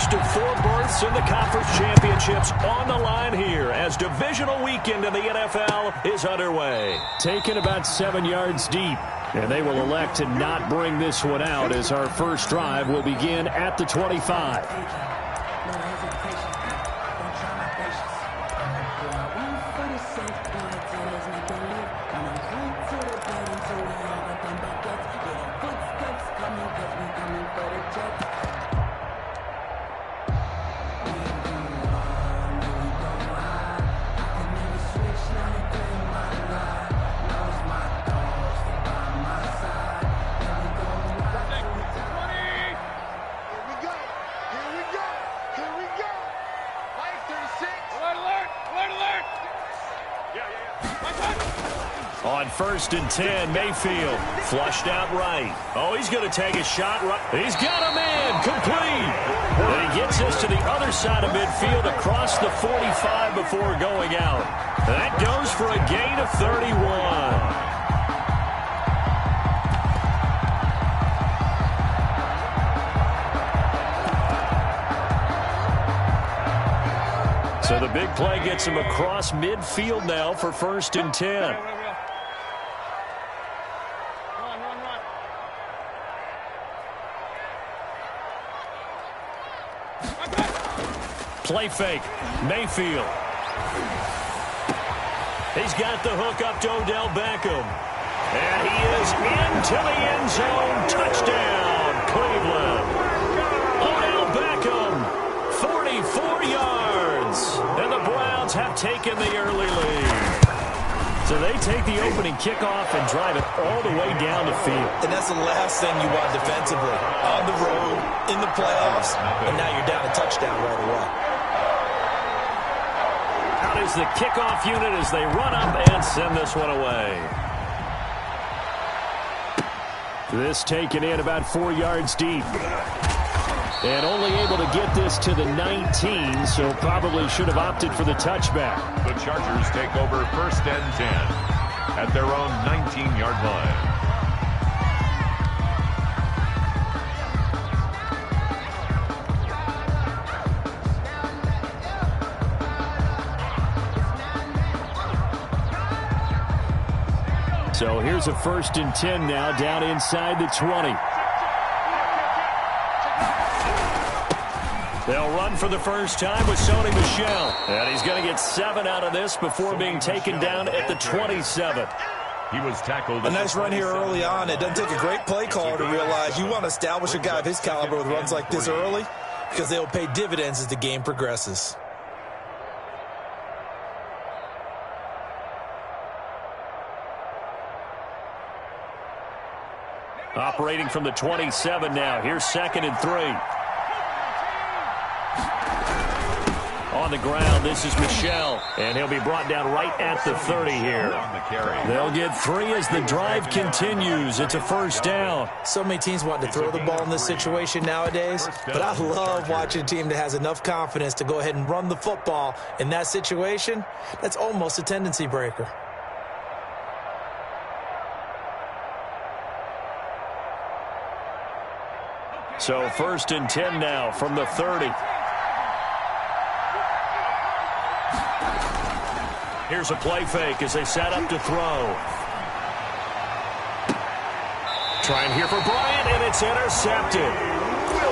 first of 4 berths in the conference championships on the line here as divisional weekend in the NFL is underway. Taken about 7 yards deep. And they will elect to not bring this one out as our first drive will begin at the 25. On 1st and 10, Mayfield flushed out right. Oh, he's going to take a shot right. He's got a man complete. And he gets us to the other side of midfield across the 45 before going out. That goes for a gain of 31. So the big play gets him across midfield now for 1st and 10. Play fake. Mayfield. He's got the hook up to Odell Beckham. And he is into the end zone. Touchdown, Cleveland. Odell Beckham, 44 yards. And the Browns have taken the early lead. So they take the opening kickoff and drive it all the way down the field. And that's the last thing you want defensively. On the road, in the playoffs, and now you're down a touchdown right away. Out is the kickoff unit as they run up and send this one away. This taken in about 4 yards deep. And only able to get this to the 19, so probably should have opted for the touchback. The Chargers take over 1st and 10 at their own 19-yard line. So here's a 1st and 10 now down inside the 20. They'll run for the first time with Sony Michel. And he's going to get 7 out of this before being taken down at the 27. He was tackled. A nice run here early on. It doesn't take a great play caller to realize you want to establish a guy of his caliber with runs like this early because they'll pay dividends as the game progresses. Operating from the 27 now. Here's 2nd and 3. On the ground, this is Michel. And he'll be brought down right at the 30 here. They'll get 3 as the drive continues. It's a 1st down. So many teams want to throw the ball in this situation nowadays, but I love watching a team that has enough confidence to go ahead and run the football in that situation. That's almost a tendency breaker. So 1st and 10 now from the 30. Here's a play fake as they set up to throw. Trying here for Bryant, and it's intercepted.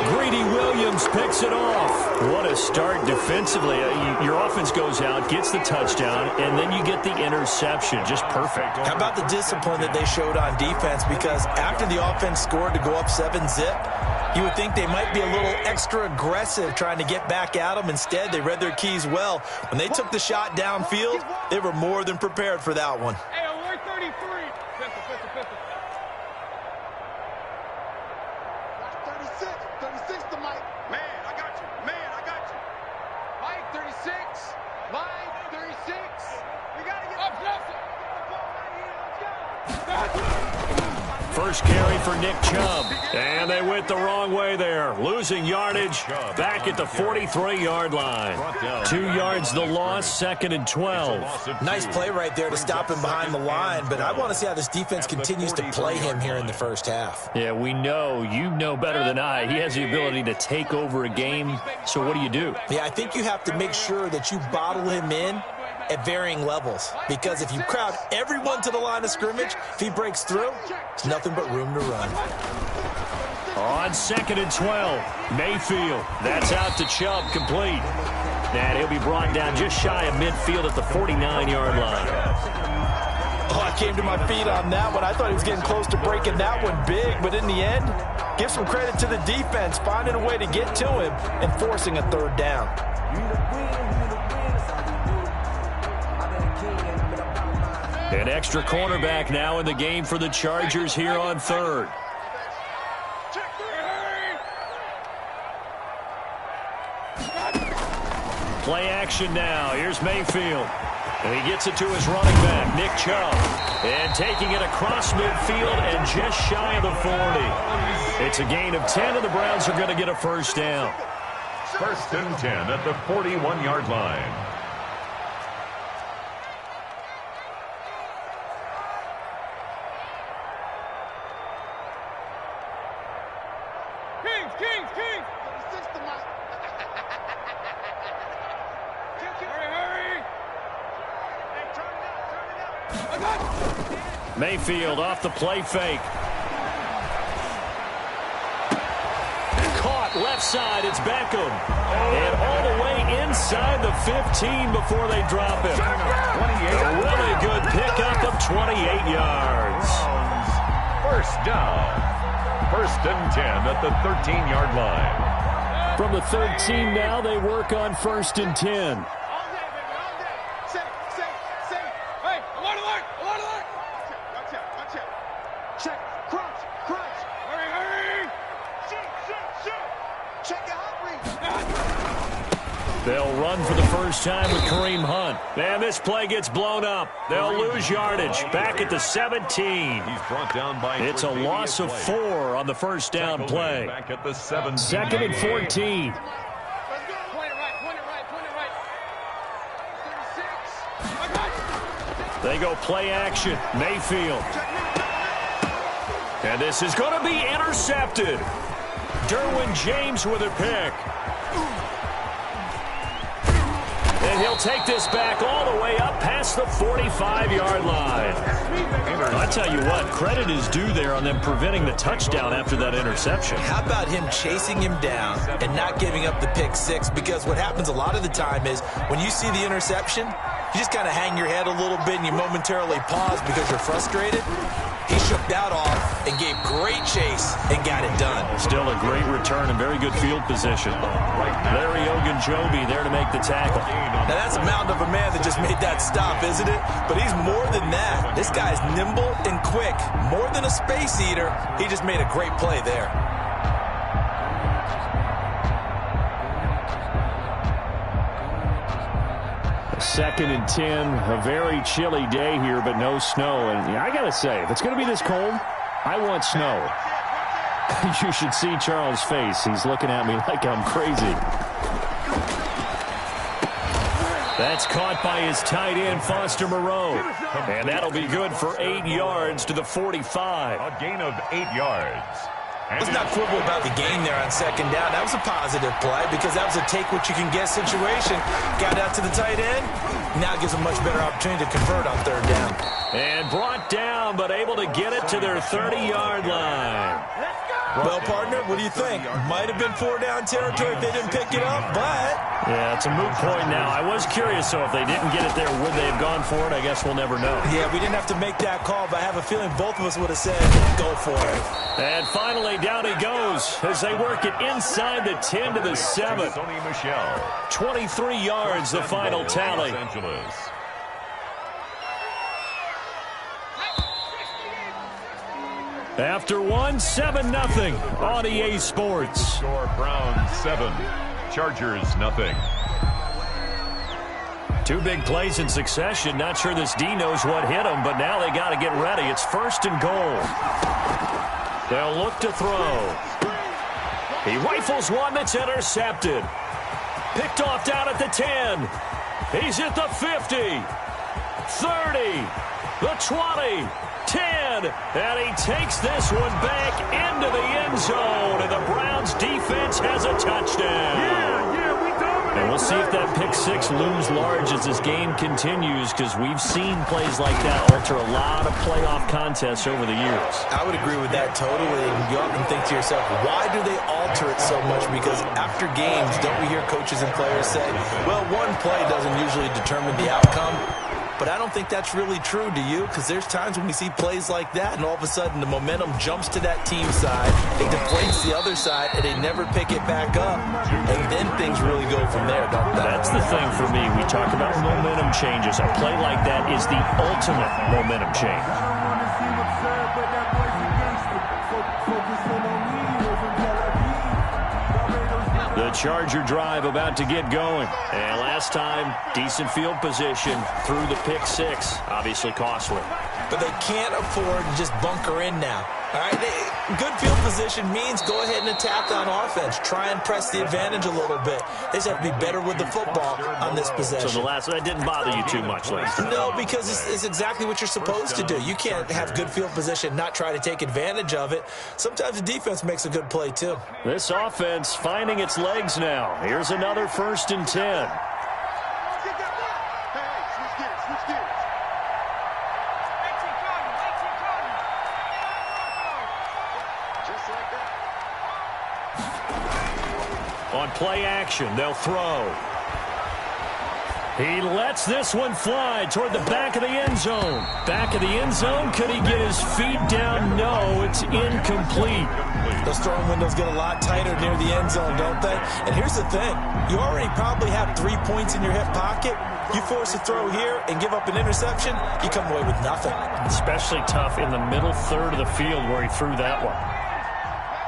Greedy Williams picks it off. What a start defensively. Your offense goes out, gets the touchdown, and then you get the interception. Just perfect. How about the discipline that they showed on defense? Because after the offense scored to go up 7-zip, you would think they might be a little extra aggressive trying to get back at them. Instead, they read their keys well. When they took the shot downfield, they were more than prepared for that one. Hey, we're 33. Pistol. 36 to Mike. Man, I got you. Mike, 36. Mike, 36. We got to get up closer. Get the ball right here. Let's go. First carry for Nick Chubb. And they went the wrong way there. Losing yardage back at the 43-yard line. 2 yards the loss, 2nd and 12. Nice play right there to stop him behind the line, but I want to see how this defense continues to play him here in the first half. Yeah, we know. You know better than I. He has the ability to take over a game. So what do? Yeah, I think you have to make sure that you bottle him in at varying levels, because if you crowd everyone to the line of scrimmage, if he breaks through, it's nothing but room to run. On 2nd and 12, Mayfield. That's out to Chubb, complete. And he'll be brought down just shy of midfield at the 49-yard line. Oh, I came to my feet on that one. I thought he was getting close to breaking that one big, but in the end, give some credit to the defense, finding a way to get to him and forcing a 3rd down. An extra cornerback now in the game for the Chargers here on 3rd. Play action now. Here's Mayfield. And he gets it to his running back, Nick Chubb. And taking it across midfield and just shy of the 40. It's a gain of 10, and the Browns are going to get a 1st down. 1st and 10 at the 41-yard line. Kings! Hurry! Hey, turn it up! Mayfield off the play fake. Caught left side, it's Beckham. And all the way inside the 15 before they drop him. A really good pickup of 28 yards. 1st down. 1st and 10 at the 13-yard line. From the 13 now, they work on 1st and 10. All day, baby, all day. Safe. Hey, alert. Watch out. Check, crunch. Hurry. Shoot. Check your hot read. They'll run for the first time with Kareem Hunt. And this play gets blown up. They'll lose yardage back at the 17. He's brought down by it's a loss of 4 on the 1st down play. Back at the 17. 2nd and 14. Let's go. Point it right. 36. I got you. They go play action. Mayfield. And this is going to be intercepted. Derwin James with a pick. And he'll take this back all the way up past the 45-yard line. I tell you what, credit is due there on them preventing the touchdown after that interception. How about him chasing him down and not giving up the pick 6? Because what happens a lot of the time is when you see the interception, you just kind of hang your head a little bit and you momentarily pause because you're frustrated. He shook that off and gave great chase and got it done. Still a great return and very good field position. Larry Ogunjobi there to make the tackle. Now that's a mountain of a man that just made that stop, isn't it? But he's more than that. This guy's nimble and quick. More than a space eater. He just made a great play there. Second and 10, a very chilly day here, but no snow. And I got to say, if it's going to be this cold, I want snow. You should see Charles' face. He's looking at me like I'm crazy. That's caught by his tight end, Foster Moreau. And that'll be good for 8 yards to the 45. A gain of 8 yards. Let's not quibble about the gain there on 2nd down. That was a positive play because that was a take-what-you-can-get situation. Got out to the tight end. Now it gives a much better opportunity to convert on 3rd down. And brought down, but able to get it to their 30-yard line. Well, partner, what do you think? Might have been 4-down territory if they didn't pick it up, but... Yeah, it's a moot point now. I was curious, so if they didn't get it there, would they have gone for it? I guess we'll never know. Yeah, we didn't have to make that call, but I have a feeling both of us would have said, go for it. And finally, down he goes as they work it inside the 10 to the 7. 23 yards, the final tally. After one, 7-0 on EA Sports. Score Browns 7, Chargers 0. Two big plays in succession. Not sure this D knows what hit him, but now they got to get ready. It's 1st and goal. They'll look to throw. He rifles one that's intercepted. Picked off down at the 10. He's at the 50. 30. The 20. 10. And he takes this one back into the end zone. And the Browns defense has a touchdown. And we'll see if that pick six looms large as this game continues, because we've seen plays like that alter a lot of playoff contests over the years. I would agree with that totally. And you often think to yourself, why do they alter it so much? Because after games, don't we hear coaches and players say, well, one play doesn't usually determine the outcome. But I don't think that's really true, do you? Because there's times when we see plays like that, and all of a sudden the momentum jumps to that team side, it deflates the other side, and they never pick it back up. And then things really go from there, don't they? That's the thing for me. We talk about momentum changes. A play like that is the ultimate momentum change. The Charger drive about to get going. And last time, decent field position through the pick six. Obviously costly. But they can't afford to just bunker in now. All right, good field position means go ahead and attack on offense. Try and press the advantage a little bit. They just have to be better with the football on this possession. So the last one, that didn't bother you too much last time? No, because it's exactly what you're supposed to do. You can't have good field position, not try to take advantage of it. Sometimes the defense makes a good play, too. This offense finding its legs now. Here's another 1st and 10. On play action, they'll throw. He lets this one fly toward the back of the end zone. Back of the end zone, could he get his feet down? No, it's incomplete. Those throwing windows get a lot tighter near the end zone, don't they? And here's the thing. You already probably have 3 points in your hip pocket. You force a throw here and give up an interception, you come away with nothing. Especially tough in the middle third of the field where he threw that one.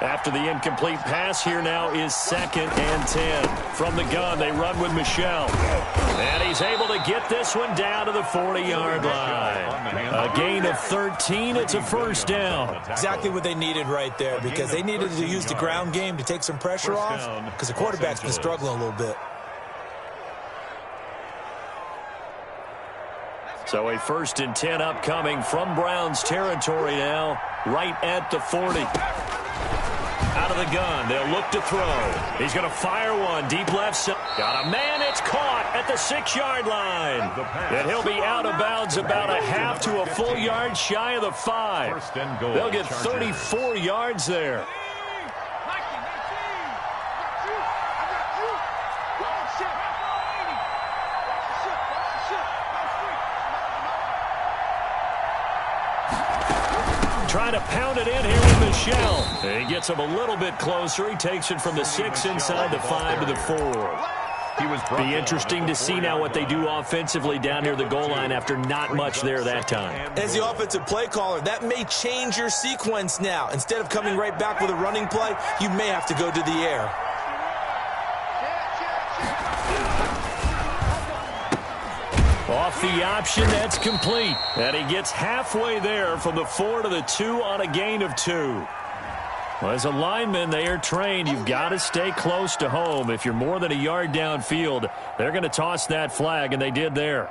After the incomplete pass, here now is 2nd and 10. From the gun, they run with Michel. And he's able to get this one down to the 40-yard line. A gain of 13. It's a 1st down. Exactly what they needed right there, because they needed to use the ground game to take some pressure off, because the quarterback's been struggling a little bit. So a 1st and 10 upcoming from Browns territory now, right at the 40. Out of the gun, they'll look to throw. He's going to fire one deep left side. Got a man, it's caught at the 6-yard line. And he'll be out of bounds about a half to a full yard shy of the 5. They'll get 34 yards there. Trying to pound it in here with Michel. He gets him a little bit closer. He takes it from the 6 inside the 5 to the 4. Be interesting to see now what they do offensively down near the goal line after not much there that time. As the offensive play caller, that may change your sequence now. Instead of coming right back with a running play, you may have to go to the air. Off the option, that's complete. And he gets halfway there from the 4 to the 2 on a gain of 2. Well, as a lineman, they are trained. You've got to stay close to home. If you're more than a yard downfield, they're going to toss that flag, and they did there.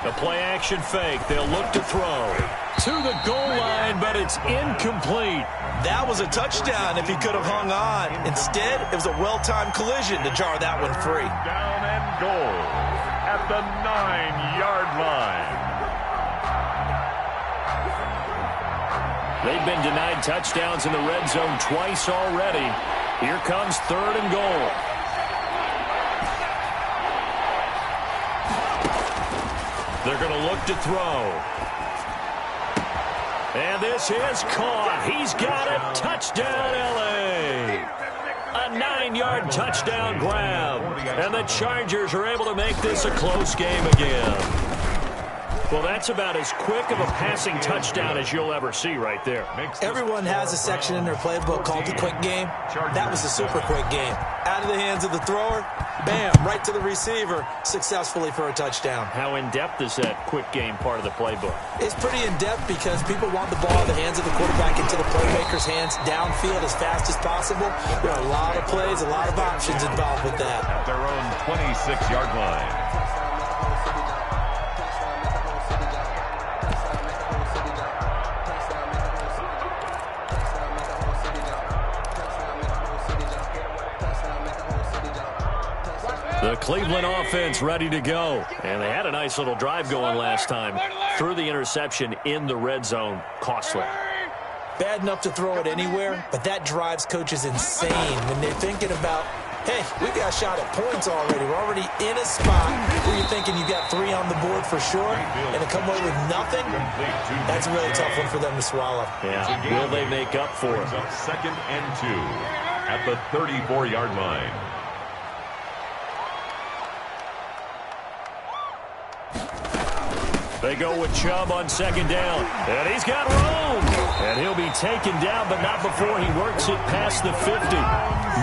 The play-action fake. They'll look to throw. To the goal line, but it's incomplete. That was a touchdown if he could have hung on. Instead, it was a well-timed collision to jar that one free. Down and goal at the 9-yard line. They've been denied touchdowns in the red zone twice already. Here comes 3rd and goal. They're going to look to throw. And this is caught. He's got it. Touchdown, L.A. A 9-yard touchdown grab. And the Chargers are able to make this a close game again. Well, that's about as quick of a passing touchdown as you'll ever see right there. Everyone has a section in their playbook called the quick game. That was the super quick game. Out of the hands of the thrower, bam, right to the receiver, successfully for a touchdown. How in-depth is that quick game part of the playbook? It's pretty in-depth because people want the ball in the hands of the quarterback into the playmaker's hands downfield as fast as possible. There are a lot of plays, a lot of options involved with that. At their own 26-yard line. The Cleveland offense ready to go. And they had a nice little drive going last time. Threw the interception in the red zone. Costly. Bad enough to throw it anywhere, but that drives coaches insane when they're thinking about, hey, we got a shot at points already. We're already in a spot where you're thinking you got 3 on the board for sure, and to come away with nothing, that's a really tough one for them to swallow. Yeah, will they make up for it? Second and 2 at the 34-yard line. They go with Chubb on second down. And he's got room. And he'll be taken down, but not before he works it past the 50.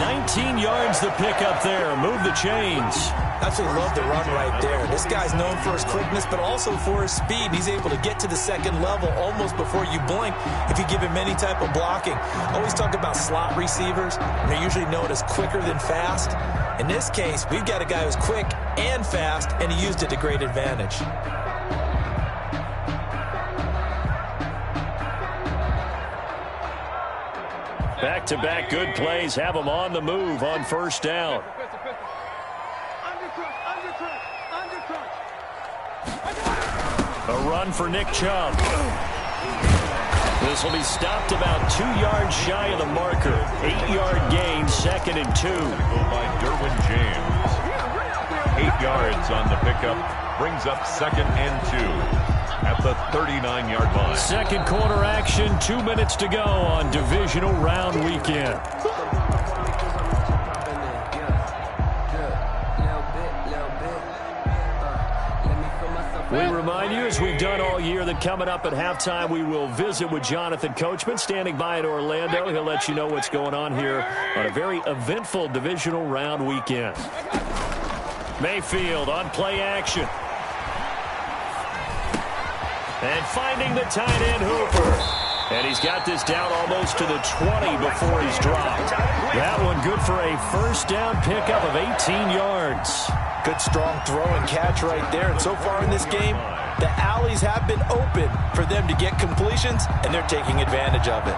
19 yards the pickup there. Move the chains. Absolutely love the run right there. This guy's known for his quickness, but also for his speed. He's able to get to the second level almost before you blink if you give him any type of blocking. Always talk about slot receivers, and they're usually known as quicker than fast. In this case, we've got a guy who's quick and fast, and he used it to great advantage. Back-to-back good plays have them on the move on first down. A run for Nick Chubb. This will be stopped about 2 yards shy of the marker. 8-yard gain, second and 2. By Derwin James. 8 yards on the pickup. Brings up second and 2. At the 39-yard line. Second quarter action, 2 minutes to go on divisional round weekend. We remind you, as we've done all year, that coming up at halftime, we will visit with Jonathan Coachman, standing by in Orlando. He'll let you know what's going on here on a very eventful divisional round weekend. Mayfield on play action. And finding the tight end, Hooper. And he's got this down almost to the 20 before he's dropped. That one good for a first down pickup of 18 yards. Good strong throw and catch right there. And so far in this game, the alleys have been open for them to get completions, and they're taking advantage of it.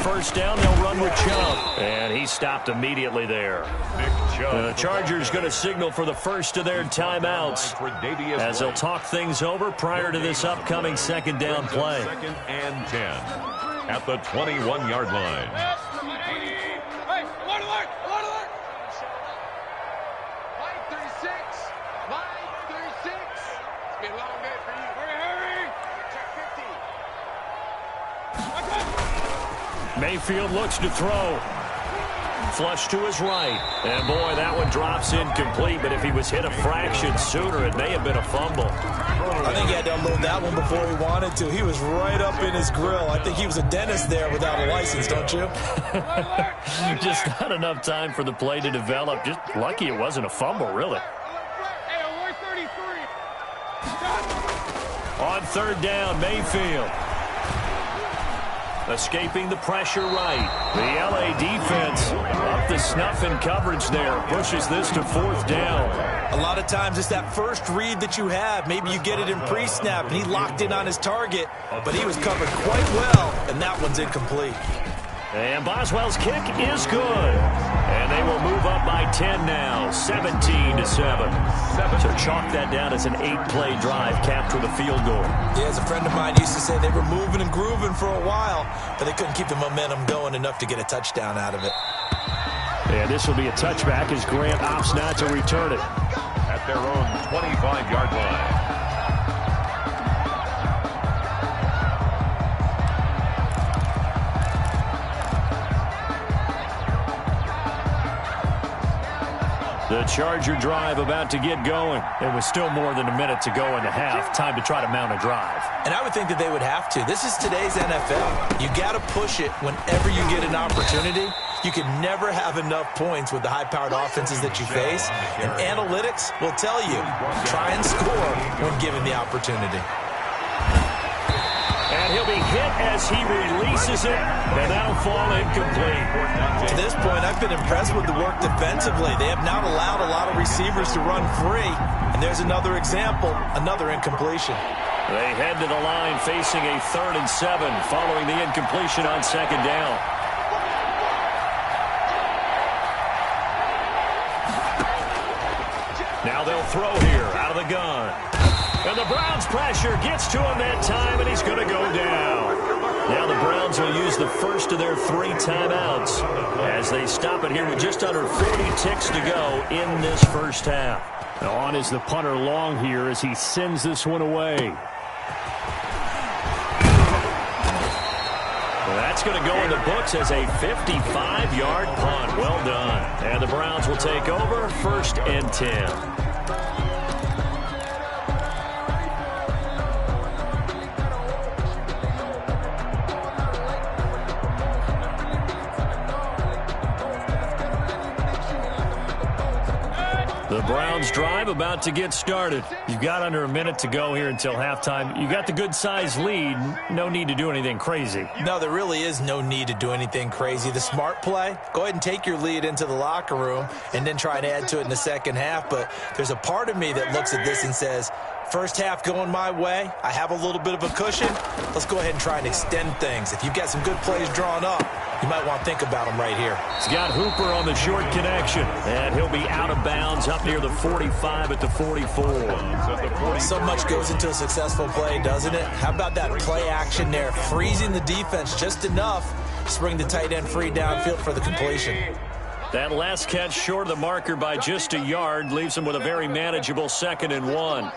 First down, they'll run with Chubb. And he stopped immediately there. The Chargers going to signal for the first of their timeouts as they'll talk things over prior to this upcoming second down play. Second and 10 at the 21-yard line. Mayfield looks to throw. Flush to his right. And, boy, that one drops incomplete. But if he was hit a fraction sooner, it may have been a fumble. I think he had to unload that one before he wanted to. He was right up in his grill. I think he was a dentist there without a license, don't you? Just not enough time for the play to develop. Just lucky it wasn't a fumble, really. On third down, Mayfield. Escaping the pressure right. The L.A. defense up the snuff in coverage there. Pushes this to fourth down. A lot of times it's that first read that you have. Maybe you get it in pre-snap, and he locked in on his target, but he was covered quite well, and that one's incomplete. And Boswell's kick is good. And they will move up by 10 now, 17-7. So chalk that down as an 8-play drive, capped with a field goal. Yeah, as a friend of mine used to say, they were moving and grooving for a while, but they couldn't keep the momentum going enough to get a touchdown out of it. And And this will be a touchback as Grant opts not to return it. At their own 25-yard line. The Charger drive about to get going. It was still more than a minute to go in the half. Time to try to mount a drive. And I would think that they would have to. This is today's NFL. You got to push it whenever you get an opportunity. You can never have enough points with the high-powered offenses that you face. And analytics will tell you, try and score when given the opportunity. And he'll be hit as he releases it, and that'll fall incomplete. To this point, I've been impressed with the work defensively. They have not allowed a lot of receivers to run free. And there's another example, another incompletion. They head to the line facing a 3rd and 7 following the incompletion on 2nd down. Now they'll throw here out of the gun. And the Browns' pressure gets to him that time, and he's going to go down. Now the Browns will use the first of their 3 timeouts as they stop it here with just under 40 ticks to go in this first half. Now on is the punter Long here as he sends this one away. Well, that's going to go in the books as a 55-yard punt. Well done. And the Browns will take over 1st and 10. The Browns drive about to get started. You've got under a minute to go here until halftime. You got the good-sized lead. No need to do anything crazy. No, there really is no need to do anything crazy. The smart play, go ahead and take your lead into the locker room and then try and add to it in the second half. But there's a part of me that looks at this and says, first half going my way, I have a little bit of a cushion. Let's go ahead and try and extend things. If you've got some good plays drawn up, you might want to think about them right here. He's got Hooper on the short connection, and he'll be out of bounds up near the 45 at the 44. So much goes into a successful play, doesn't it? How about that play action there, freezing the defense just enough to bring the tight end free downfield for the completion. That last catch short of the marker by just a yard leaves him with a very manageable 2nd and 1.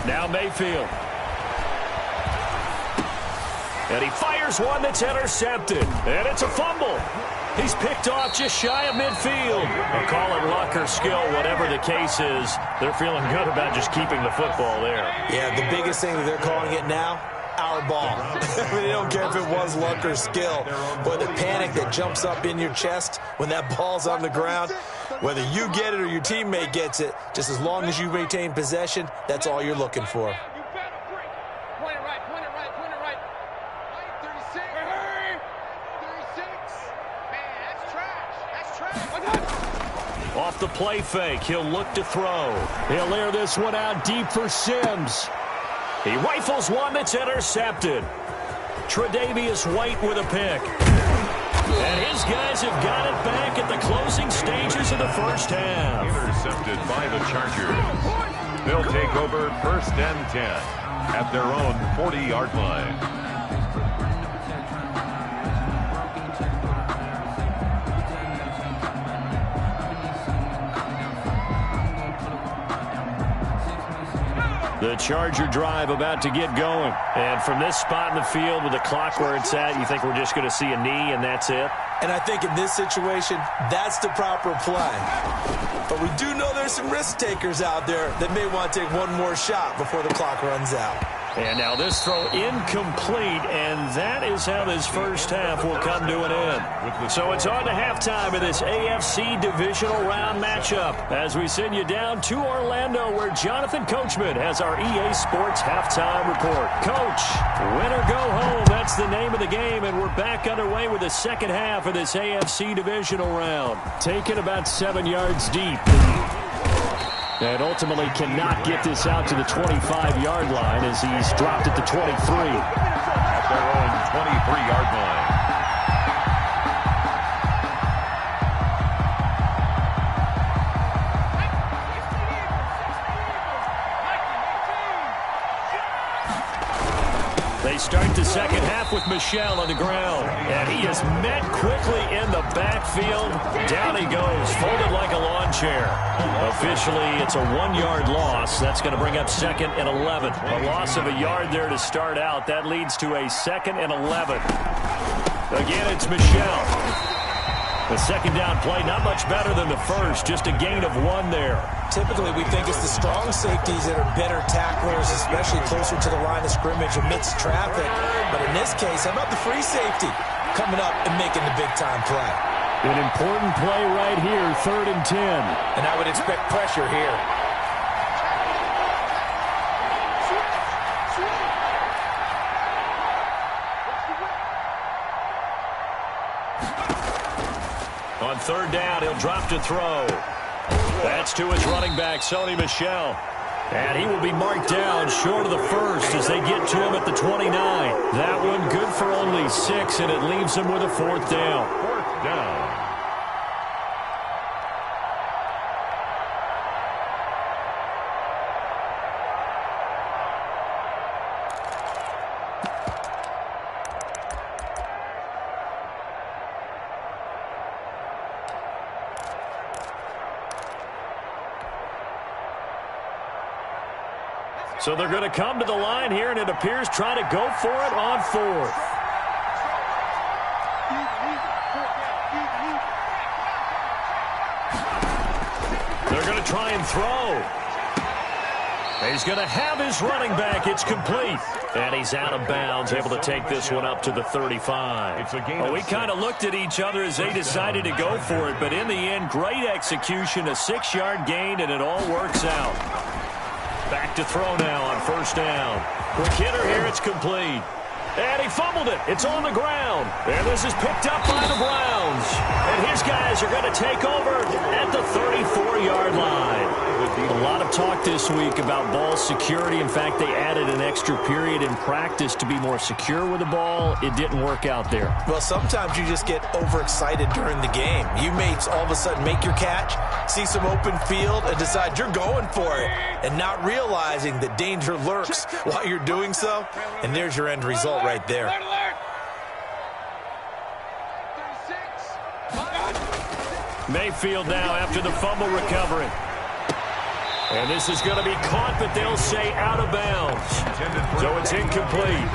Now Mayfield. And he fires one that's intercepted. And it's a fumble. He's picked off just shy of midfield. I'll call it luck or skill, whatever the case is. They're feeling good about just keeping the football there. Yeah, the biggest thing that they're calling it now, our ball. I mean, they don't care if it was luck or skill. Boy, the panic that jumps up in your chest when that ball's on the ground, whether you get it or your teammate gets it, just as long as you maintain possession, that's all you're looking for. Off the play fake, he'll look to throw. He'll air this one out deep for Sims. He rifles one that's intercepted. Tre'Davious White with a pick. And his guys have got it back at the closing stages of the first half. Intercepted by the Chargers. They'll take over 1st and 10 at their own 40-yard line. The Charger drive about to get going. And from this spot in the field with the clock where it's at, you think we're just going to see a knee and that's it? And I think in this situation, that's the proper play. But we do know there's some risk takers out there that may want to take one more shot before the clock runs out. And now this throw incomplete, and that is how this first half will come to an end. So it's on to halftime of this AFC divisional round matchup as we send you down to Orlando where Jonathan Coachman has our EA Sports halftime report. Coach, win or go home, that's the name of the game, and we're back underway with the second half of this AFC divisional round. Taken about 7 yards deep. And ultimately cannot get this out to the 25-yard line as he's dropped at the 23. At their own 23-yard line. second half with Michel on the ground. And he is met quickly in the backfield. Down he goes, folded like a lawn chair. Officially, it's a 1-yard loss. That's going to bring up 2nd and 11. A loss of a yard there to start out. That leads to a 2nd and 11. Again, it's Michel. The second down play, not much better than the first, just a gain of 1 there. Typically, we think it's the strong safeties that are better tacklers, especially closer to the line of scrimmage amidst traffic. But in this case, how about the free safety coming up and making the big-time play? An important play right here, 3rd and 10. And I would expect pressure here. On 3rd down, he'll drop to throw. That's to his running back, Sony Michel. And he will be marked down short of the first as they get to him at the 29. That one good for only 6, and it leaves him with a 4th down. 4th down. So they're going to come to the line here, and it appears trying to go for it on 4th. They're going to try and throw. He's going to have his running back. It's complete. And he's out of bounds, able to take this one up to the 35. Well, we kind of looked at each other as they decided to go for it, but in the end, great execution, a 6-yard gain, and it all works out. Back to throw now on 1st down. Quick hitter here, it's complete. And he fumbled it. It's on the ground. And this is picked up by the Browns. And his guys are going to take over at the 34-yard line. A lot of talk this week about ball security. In fact, they added an extra period in practice to be more secure with the ball. It didn't work out there. Well, sometimes you just get overexcited during the game. You may all of a sudden make your catch, see some open field, and decide you're going for it, and not realizing that danger lurks while you're doing so. And there's your end result right there. Mayfield now after the fumble recovery. And this is going to be caught, but they'll say out of bounds. So it's incomplete.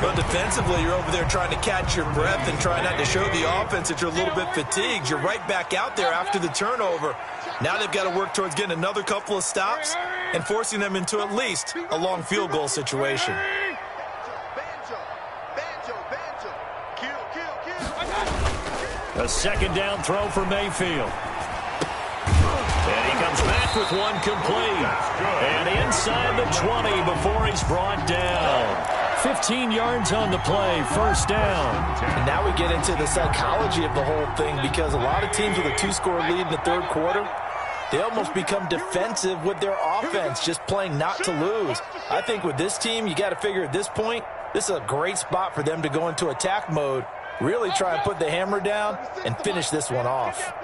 But defensively, you're over there trying to catch your breath and try not to show the offense that you're a little bit fatigued. You're right back out there after the turnover. Now they've got to work towards getting another couple of stops and forcing them into at least a long field goal situation. A 2nd down throw for Mayfield. And he comes back with one complete. And inside the 20 before he's brought down. 15 yards on the play, 1st down. And now we get into the psychology of the whole thing, because a lot of teams with a 2-score lead in the 3rd quarter, they almost become defensive with their offense, just playing not to lose. I think with this team, you got to figure at this point, this is a great spot for them to go into attack mode, really try and put the hammer down and finish this one off.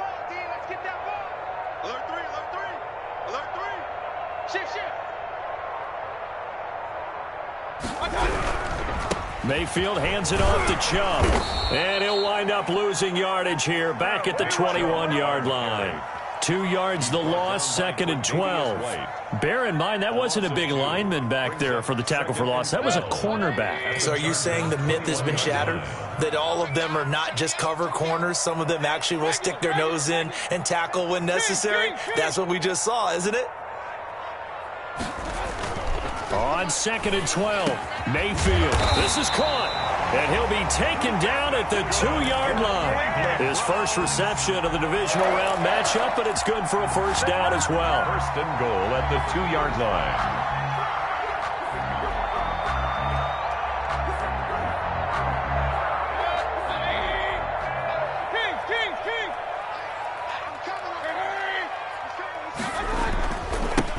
Mayfield hands it off to Chubb. And he'll wind up losing yardage here back at the 21-yard line. 2 yards the loss, 2nd and 12. Bear in mind, that wasn't a big lineman back there for the tackle for loss. That was a cornerback. So are you saying the myth has been shattered? That all of them are not just cover corners? Some of them actually will stick their nose in and tackle when necessary? That's what we just saw, isn't it? On 2nd and 12, Mayfield. This is caught, and he'll be taken down at the 2-yard line. His first reception of the divisional round matchup, but it's good for a 1st down as well. 1st and goal at the 2-yard line.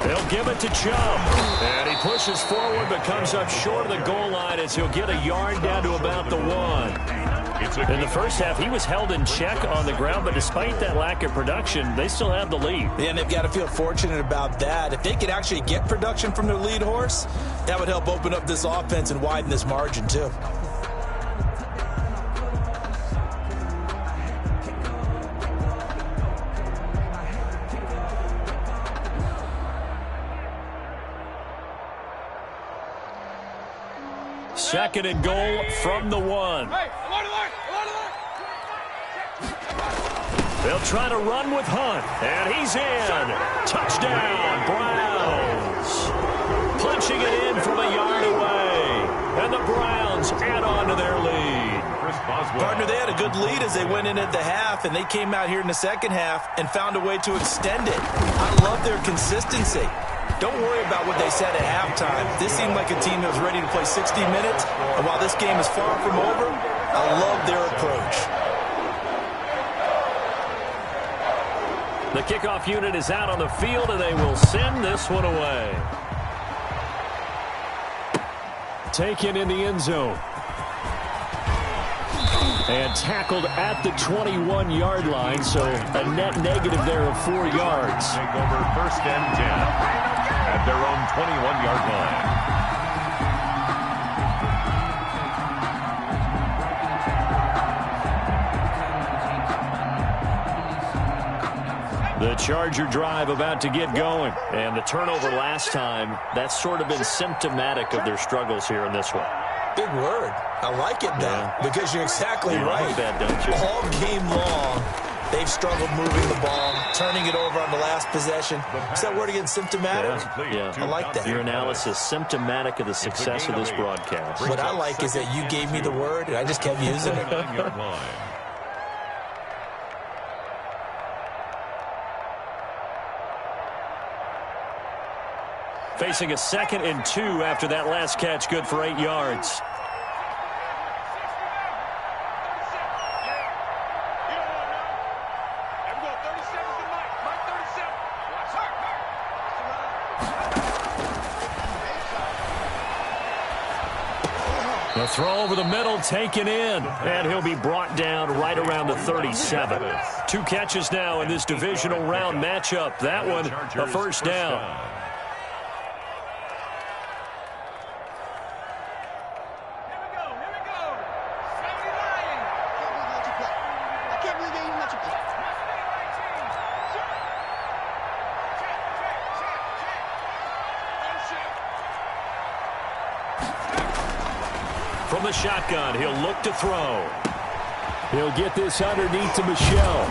They'll give it to Chubb. And he pushes forward but comes up short of the goal line as he'll get a yard down to about the 1. In the first half, he was held in check on the ground, but despite that lack of production, they still have the lead. Yeah, and they've got to feel fortunate about that. If they could actually get production from their lead horse, that would help open up this offense and widen this margin too. second and goal from the 1. They'll try to run with Hunt, and he's in. Touchdown, Browns. Punching it in from a yard away, and the Browns add on to their lead. Partner, they had a good lead as they went in at the half, and they came out here in the second half and found a way to extend it. I love their consistency. Don't worry about what they said at halftime. This seemed like a team that was ready to play 60 minutes, and while this game is far from over, I love their approach. The kickoff unit is out on the field, and they will send this one away. Taken in the end zone. And tackled at the 21-yard line, so a net negative there of 4 yards. Take over 1st and 10 at their own 21-yard line. The Charger drive about to get going. And the turnover last time, that's sort of been symptomatic of their struggles here in this one. Big word. I like it, though, because you're exactly right. Like that, don't you? All game long, they've struggled moving the ball, turning it over on the last possession. Is that word again, symptomatic? Yeah. I like that. Your analysis, symptomatic of the success of this broadcast. What I like is that you gave me the word, and I just kept using it. Facing a 2nd and 2 after that last catch, good for 8 yards. The throw over the middle, taken in, and he'll be brought down right around the 37. 2 catches now in this divisional round matchup. That one, a first down. From the shotgun, he'll look to throw. He'll get this underneath to Michel.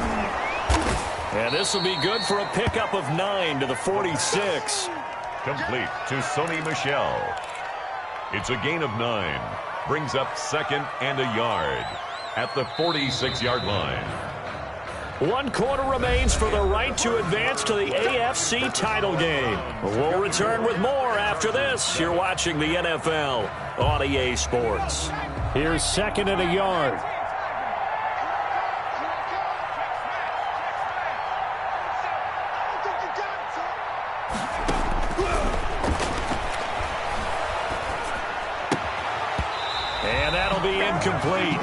And this will be good for a pickup of 9 to the 46. Complete to Sony Michel. It's a gain of 9. Brings up 2nd and a yard at the 46-yard line. 1 quarter remains for the right to advance to the AFC title game. We'll return with more after this. You're watching the NFL on EA Sports. Here's 2nd and a yard. And that'll be incomplete.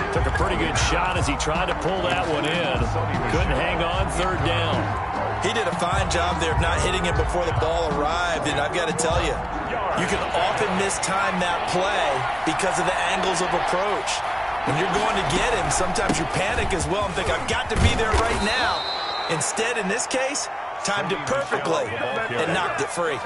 Took a pretty good shot as he tried to pull that one in. Couldn't hang on 3rd down. He did a fine job there of not hitting it before the ball arrived, and I've got to tell you, you can often mistime that play because of the angles of approach. When you're going to get him, sometimes you panic as well and think, I've got to be there right now. Instead, in this case, timed it perfectly and knocked it free.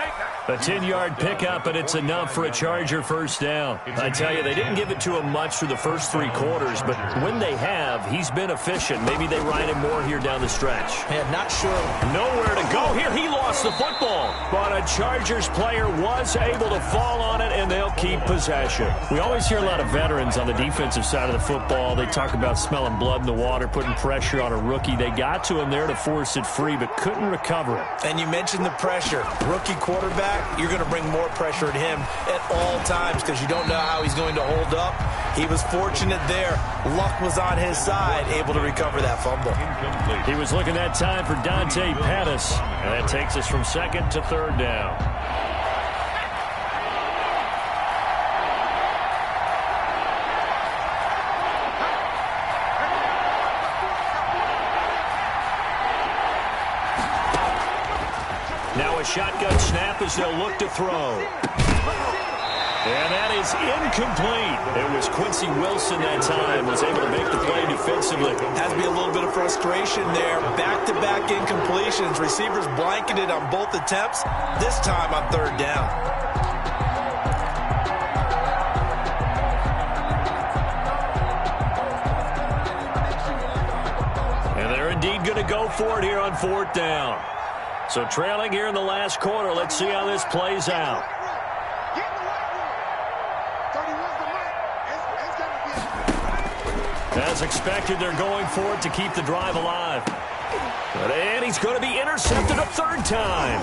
A 10-yard pickup, and it's enough for a Charger first down. I tell you, they didn't give it to him much through the first 3 quarters, but when they have, he's been efficient. Maybe they ride him more here down the stretch. Yeah, not sure. Nowhere to go here. He lost the football, but a Chargers player was able to fall on it, and they'll keep possession. We always hear a lot of veterans on the defensive side of the football. They talk about smelling blood in the water, putting pressure on a rookie. They got to him there to force it free, but couldn't recover it. And you mentioned the pressure. Rookie quarterback, you're going to bring more pressure at him at all times because you don't know how he's going to hold up. He was fortunate there. Luck was on his side, able to recover that fumble. He was looking that time for Dante Pettis, and that takes us from 2nd to 3rd down. Now a shotgun snap as they'll look to throw. And that is incomplete. It was Quincy Wilson that time, was able to make the play defensively. Has to be a little bit of frustration there. Back-to-back incompletions. Receivers blanketed on both attempts, this time on 3rd down. instead going to go for it here on 4th down. So trailing here in the last quarter. Let's see how this plays out. As expected, they're going for it to keep the drive alive. And he's going to be intercepted a 3rd time.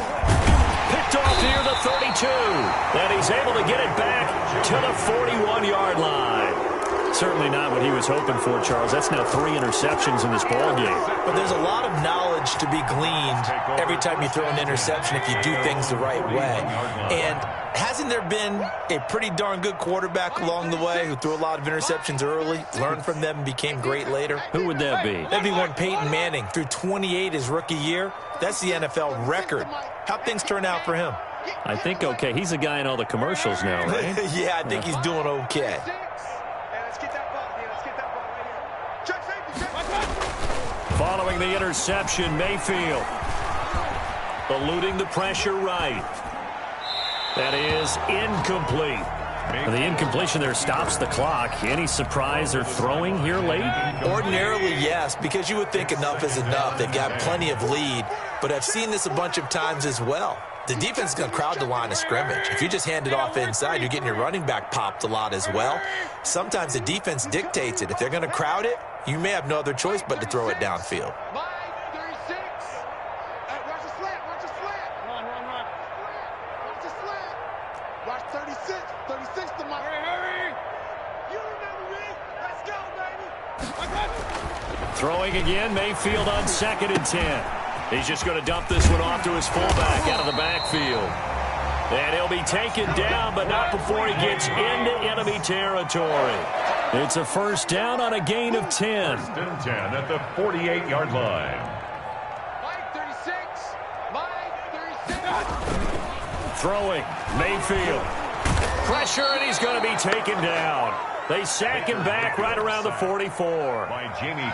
Picked off near the 32. And he's able to get it back to the 41-yard line. Certainly not what he was hoping for, Charles. That's now 3 interceptions in this ball game. But there's a lot of knowledge to be gleaned every time you throw an interception if you do things the right way. And hasn't there been a pretty darn good quarterback along the way who threw a lot of interceptions early, learned from them, and became great later? Who would that be? That'd be one Peyton Manning. Threw 28 his rookie year. That's the NFL record. How'd things turn out for him? I think okay. He's a guy in all the commercials now, right? Yeah, I think he's doing okay. Following the interception, Mayfield eluding the pressure right. That is incomplete. The incompletion there stops the clock. Any surprise they're throwing here late? Ordinarily, yes, because you would think enough is enough. They've got plenty of lead, but I've seen this a bunch of times as well. The defense is going to crowd the line of scrimmage. If you just hand it off inside, you're getting your running back popped a lot as well. Sometimes the defense dictates it. If they're going to crowd it, you may have no other choice but to throw it downfield. Watch 36. 36 to my... Hurry! You remember me? Let's go, baby! Throwing again, Mayfield on 2nd and 10. He's just going to dump this one off to his fullback out of the backfield. And he'll be taken down, but not before he gets into enemy territory. It's a 1st down on a gain of 10. 1st and 10 at the 48-yard line. Mike 36. Mike 36. Throwing, Mayfield. Pressure, and he's going to be taken down. They sack him back right around the 44. By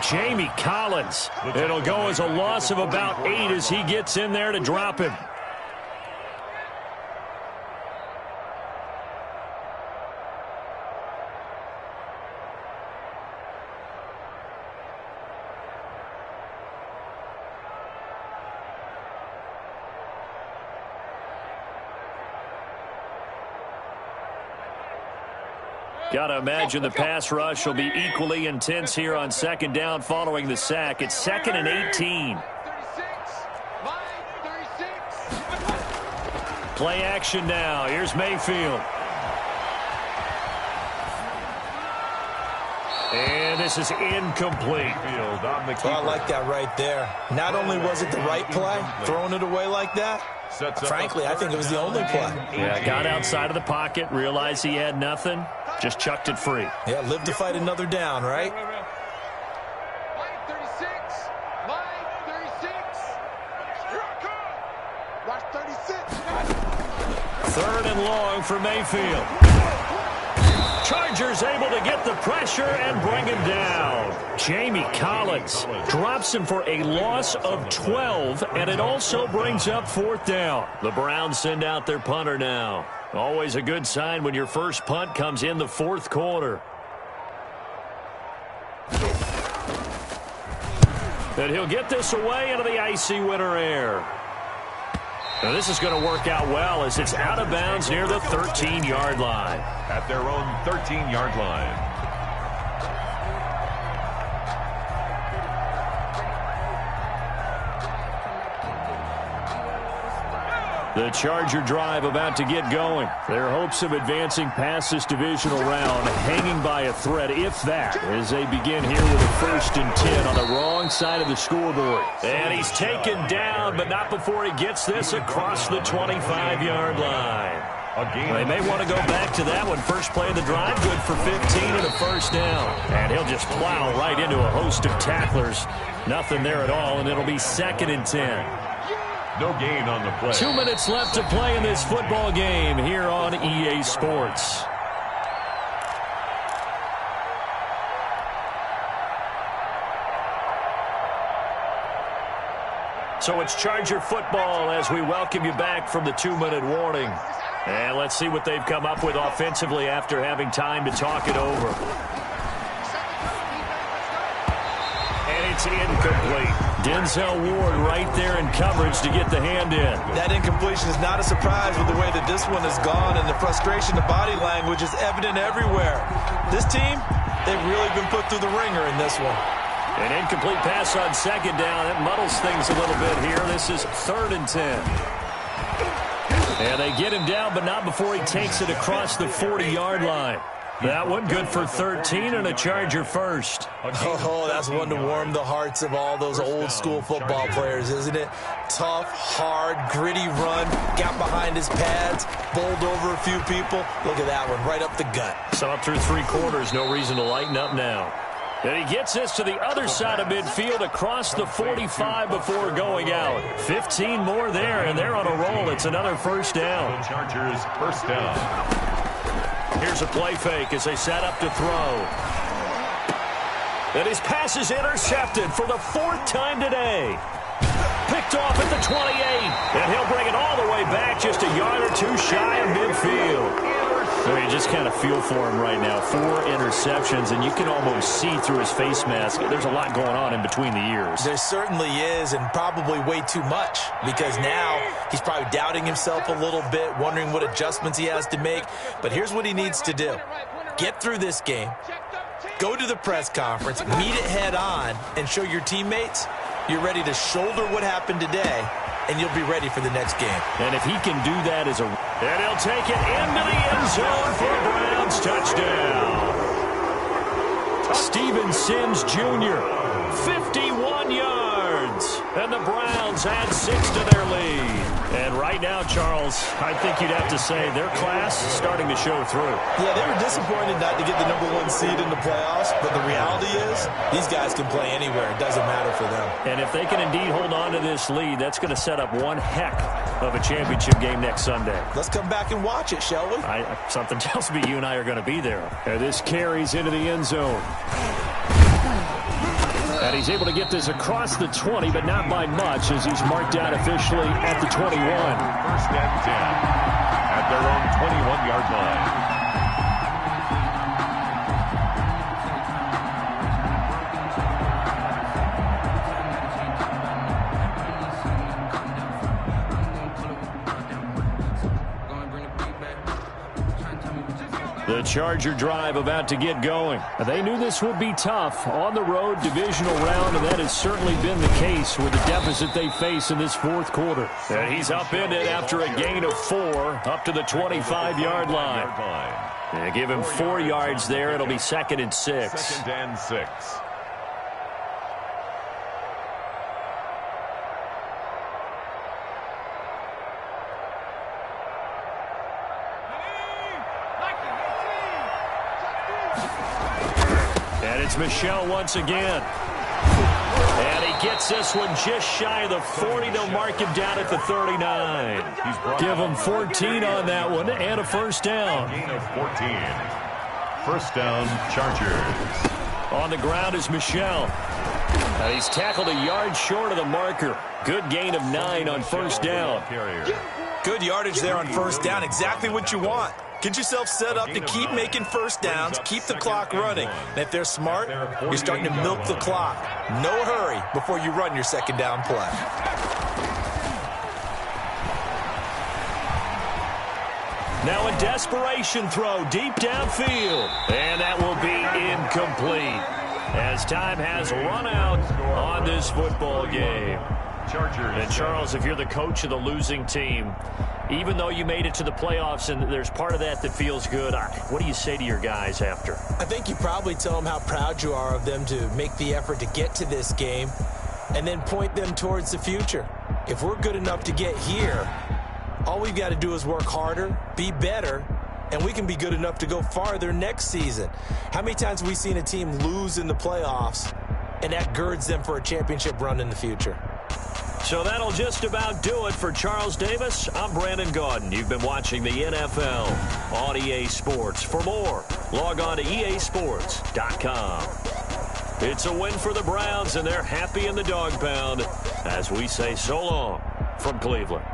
Jamie Collins. It'll go as a loss of about 8 as he gets in there to drop him. Got to imagine the pass rush will be equally intense here on 2nd down following the sack. It's 2nd and 18. Play action now. Here's Mayfield. And this is incomplete. I like that right there. Not only was it the right play, throwing it away like that, frankly, I think it was the only play. Yeah, got outside of the pocket, realized he had nothing, just chucked it free. Yeah, live to fight another down, right? Mike 36. Mike 36. Here I come. Watch 36. 3rd and long for Mayfield. Chargers able to get the pressure and bring him down. Jamie Collins drops him for a loss of 12, and it also brings up 4th down. The Browns send out their punter now. Always a good sign when your first punt comes in the 4th quarter. And he'll get this away into the icy winter air. Now this is going to work out well as it's out of bounds near the 13-yard line. At their own 13-yard line. The Charger drive about to get going. Their hopes of advancing past this divisional round hanging by a thread, if that, as they begin here with a 1st and 10 on the wrong side of the scoreboard. And he's taken down, but not before he gets this across the 25-yard line. They may want to go back to that one. First play of the drive, good for 15 and a 1st down. And he'll just plow right into a host of tacklers. Nothing there at all, and it'll be 2nd and 10. No gain on the play. 2 minutes left to play in this football game here on EA Sports. So it's Charger football as we welcome you back from the 2-minute warning. And let's see what they've come up with offensively after having time to talk it over. And it's incomplete. Denzel Ward right there in coverage to get the hand in. That incompletion is not a surprise with the way that this one has gone, and the frustration, the body language is evident everywhere. This team, they've really been put through the ringer in this one. An incomplete pass on second down. That muddles things a little bit here. This is 3rd and 10. And they get him down, but not before he takes it across the 40-yard line. That one good for 13 and a Charger first. Oh, that's one to warm the hearts of all those old-school football players, isn't it? Tough, hard, gritty run, got behind his pads, bowled over a few people. Look at that one, right up the gut. So up through 3 quarters, no reason to lighten up now. And he gets this to the other side of midfield across the 45 before going out. 15 more there, and they're on a roll. It's another first down. The Chargers first down. Here's a play fake as they set up to throw. And his pass is intercepted for the 4th time today. Picked off at the 28. And he'll bring it all the way back just a yard or 2 shy of midfield. So you just kind of feel for him right now. 4 interceptions, and you can almost see through his face mask. There's a lot going on in between the ears. There certainly is, and probably way too much, because now he's probably doubting himself a little bit, wondering what adjustments he has to make. But here's what he needs to do. Get through this game, go to the press conference, meet it head on, and show your teammates you're ready to shoulder what happened today, and you'll be ready for the next game. And if he can do that as a... And he'll take it into the end zone for a Browns touchdown. Steven Sims Jr., 51 yards. And the Browns add 6 to their lead. And right now, Charles, I think you'd have to say their class is starting to show through. Yeah, they were disappointed not to get the #1 seed in the playoffs, but the reality is these guys can play anywhere. It doesn't matter for them. And if they can indeed hold on to this lead, that's going to set up one heck of a championship game next Sunday. Let's come back and watch it, shall we? Something tells me you and I are going to be there. And this carries into the end zone. And he's able to get this across the 20, but not by much, as he's marked out officially at the 21. 1st and 10 at their own 21-yard line. The Charger drive about to get going. They knew this would be tough. On the road, divisional round, and that has certainly been the case with the deficit they face in this 4th quarter. And he's upended after a gain of 4 up to the 25-yard line. And give him 4 yards there. It'll be 2nd and 6. 2nd and 6. And it's Michel once again. And he gets this one just shy of the 40. They'll mark him down at the 39. Give him 14 on that one and a first down. Gain of 14. First down, Chargers. On the ground is Michel. He's tackled a yard short of the marker. Good gain of 9 on first down. Good yardage there on first down. Exactly what you want. Get yourself set up to keep making first downs, keep the clock running. And if they're smart, you're starting to milk the clock. No hurry before you run your second down play. Now a desperation throw deep downfield. And that will be incomplete as time has run out on this football game. And Charles, if you're the coach of the losing team, even though you made it to the playoffs and there's part of that that feels good, what do you say to your guys after? I think you probably tell them how proud you are of them to make the effort to get to this game and then point them towards the future. If we're good enough to get here, all we've got to do is work harder, be better, and we can be good enough to go farther next season. How many times have we seen a team lose in the playoffs, and that girds them for a championship run in the future? So that'll just about do it for Charles Davis. I'm Brandon Gaudin. You've been watching the NFL on EA Sports. For more, log on to easports.com. It's a win for the Browns, and they're happy in the dog pound as we say so long from Cleveland.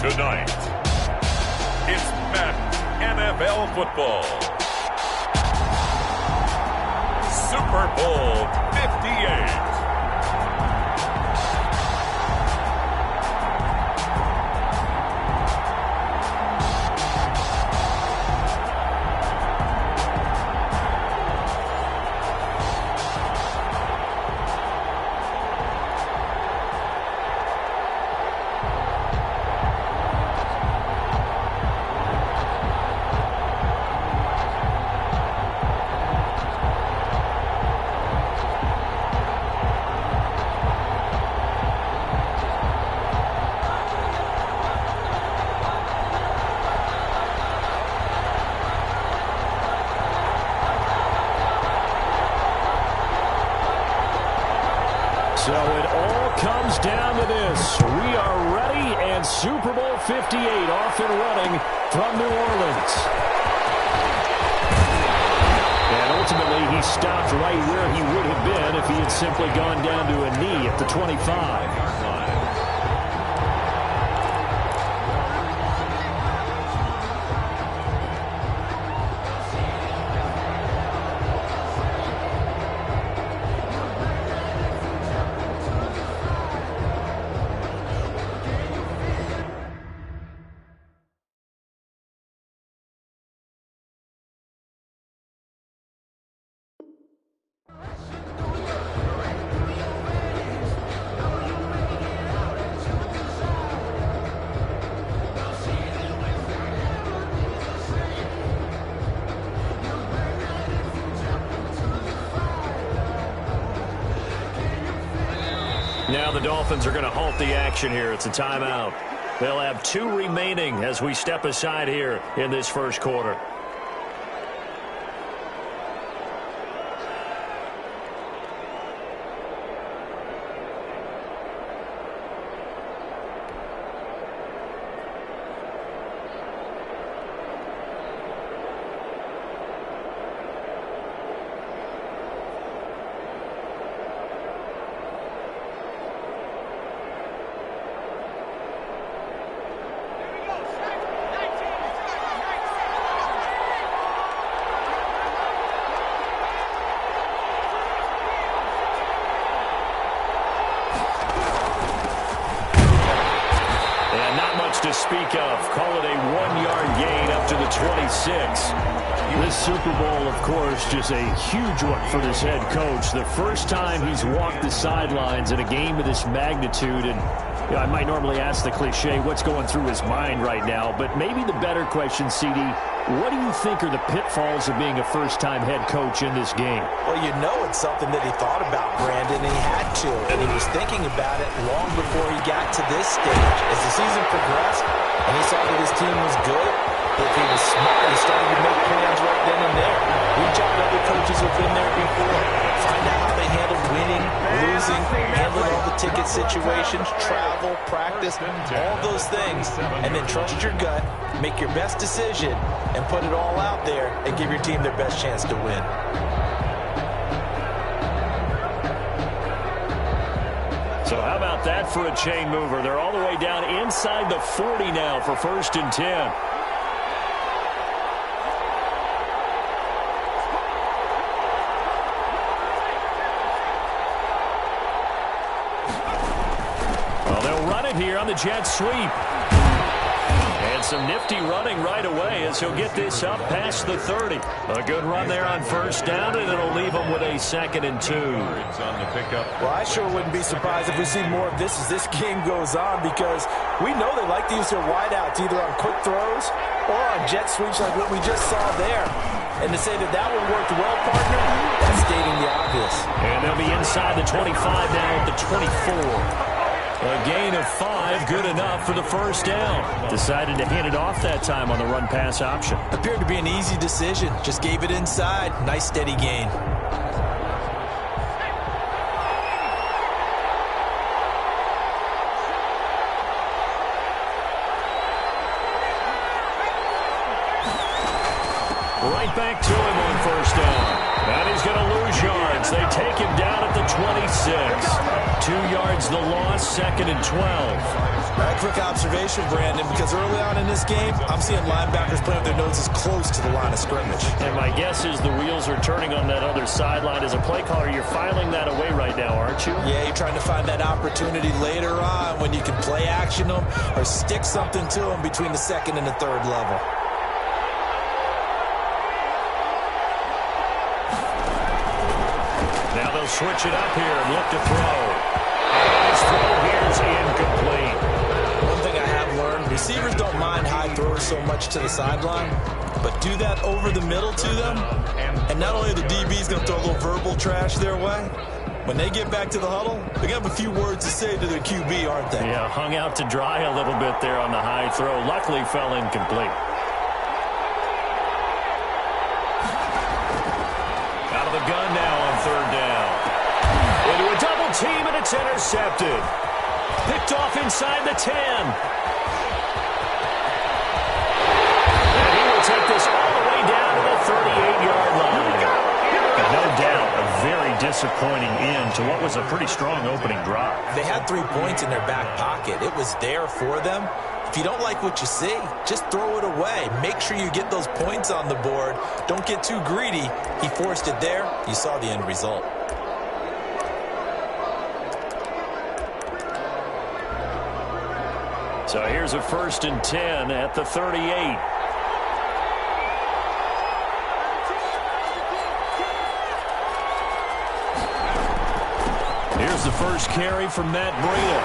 Tonight, it's Madden NFL football. Super Bowl 58. So it all comes down to this. We are ready, and Super Bowl 58 off and running from New Orleans. And ultimately, he stopped right where he would have been if he had simply gone down to a knee at the 25. Now the Dolphins are going to halt the action here. It's a timeout. They'll have 2 remaining as we step aside here in this first quarter. To speak of. Call it a 1-yard gain up to the 26. This Super Bowl, of course, just a huge one for this head coach. The first time he's walked the sidelines in a game of this magnitude. And you know, I might normally ask the cliche, what's going through his mind right now? But maybe the better question, CD, what do you think are the pitfalls of being a first-time head coach in this game? Well, you know it's something that he thought about, Brandon, and he had to. And he was thinking about it long before he got to this stage. As the season progressed and he saw that his team was good, if he was smart, he started to make plans right then and there. Reach out to other coaches who have been there before. Find out how they handled winning, losing, handling all the ticket situations, travel, practice, all those things. And then trust your gut, make your best decision, and put it all out there and give your team their best chance to win. So how about that for a chain mover? They're all the way down inside the 40 now for 1st and 10. Well, they'll run it here on the jet sweep. And some nifty running right away as he'll get this up past the 30. A good run there on 1st down, and it'll leave him with a 2nd and 2. On the pickup. Well, I sure wouldn't be surprised if we see more of this as this game goes on, because we know they like to use their wideouts either on quick throws or on jet sweeps like what we just saw there. And to say that that one worked well, partner, that's stating the obvious. And they'll be inside the 25 now at the 24. A gain of 5, good enough for the 1st down. Decided to hand it off that time on the run-pass option. Appeared to be an easy decision. Just gave it inside. Nice, steady gain. Right back to him on 1st down. And he's going to lose yards. They take him down at the 26. 2 yards the loss, 2nd and 12. Quick observation, Brandon, because early on in this game, I'm seeing linebackers playing with their noses close to the line of scrimmage. And my guess is the wheels are turning on that other sideline. As a play caller, you're filing that away right now, aren't you? Yeah, you're trying to find that opportunity later on when you can play action them or stick something to them between the second and the third level. Now they'll switch it up here and look to throw. His throw here is incomplete. One thing I have learned, receivers don't mind high throwers so much to the sideline, but do that over the middle to them, and not only are the DBs going to throw a little verbal trash their way, when they get back to the huddle, they're going to have a few words to say to their QB, aren't they? Yeah, hung out to dry a little bit there on the high throw. Luckily fell incomplete. Out of the gun now on third down. Into a double team, and it's intercepted. Picked off inside the 10. And he will take this all the way down to the 38-yard line. No doubt, a very disappointing end to what was a pretty strong opening drive. They had 3 points in their back pocket. It was there for them. If you don't like what you see, just throw it away. Make sure you get those points on the board. Don't get too greedy. He forced it there. You saw the end result. So here's a 1st and 10 at the 38. Here's the first carry from Matt Breida.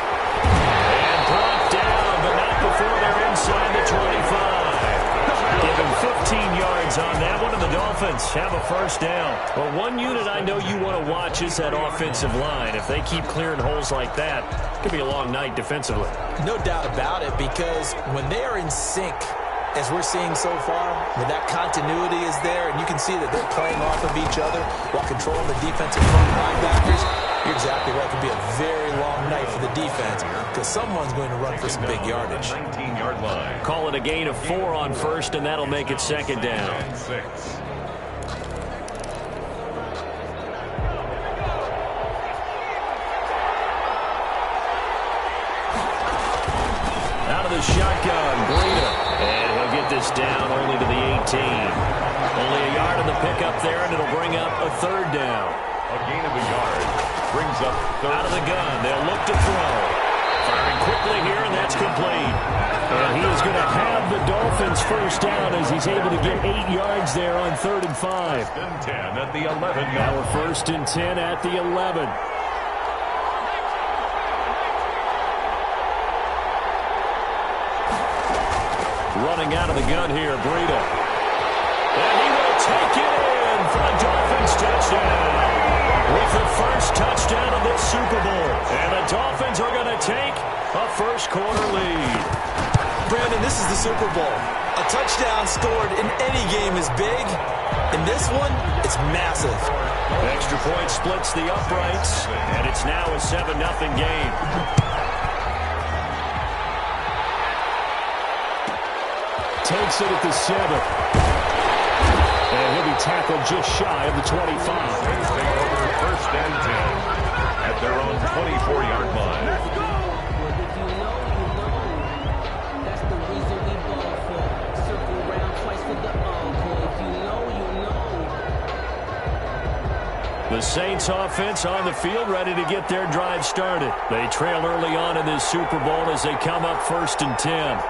And brought down, but not before they're inside the 25. Give him 15 yards on that one, and the Dolphins have a first down. Well, one unit I know you want to watch is that offensive line. If they keep clearing holes like that, it could be a long night defensively. No doubt about it, because when they are in sync, as we're seeing so far, when that continuity is there, and you can see that they're playing off of each other while controlling the defensive front linebackers, you're exactly right. It could be a very long night for the defense because someone's going to run for some big yardage. 19-yard line. Call it a gain of 4 on first, and that'll make it second down. 6. Out of the shotgun, Breida. And he'll get this down only to the 18. Only a yard in the pickup there, and it'll bring up a third down. A gain of a yard brings up third. Out of the gun, they'll look to throw. Firing quickly here, and that's complete. And he is going to have the Dolphins first down as he's able to get 8 yards there on 3rd and 5. 1st and 10 at the 11. Now we're 1st and 10 at the 11. Running out of the gun here, Breida. And he will take it in for a Dolphins touchdown. With the first touchdown of this Super Bowl. And the Dolphins are going to take a first quarter lead. Brandon, this is the Super Bowl. A touchdown scored in any game is big. In this one, it's massive. Extra point splits the uprights, and it's now a 7-0 game. Takes it at the 7. And he'll be tackled just shy of the 25. They take over 1st and 10 at their own 24-yard line. The Saints offense on the field ready to get their drive started. They trail early on in this Super Bowl as they come up 1st and 10.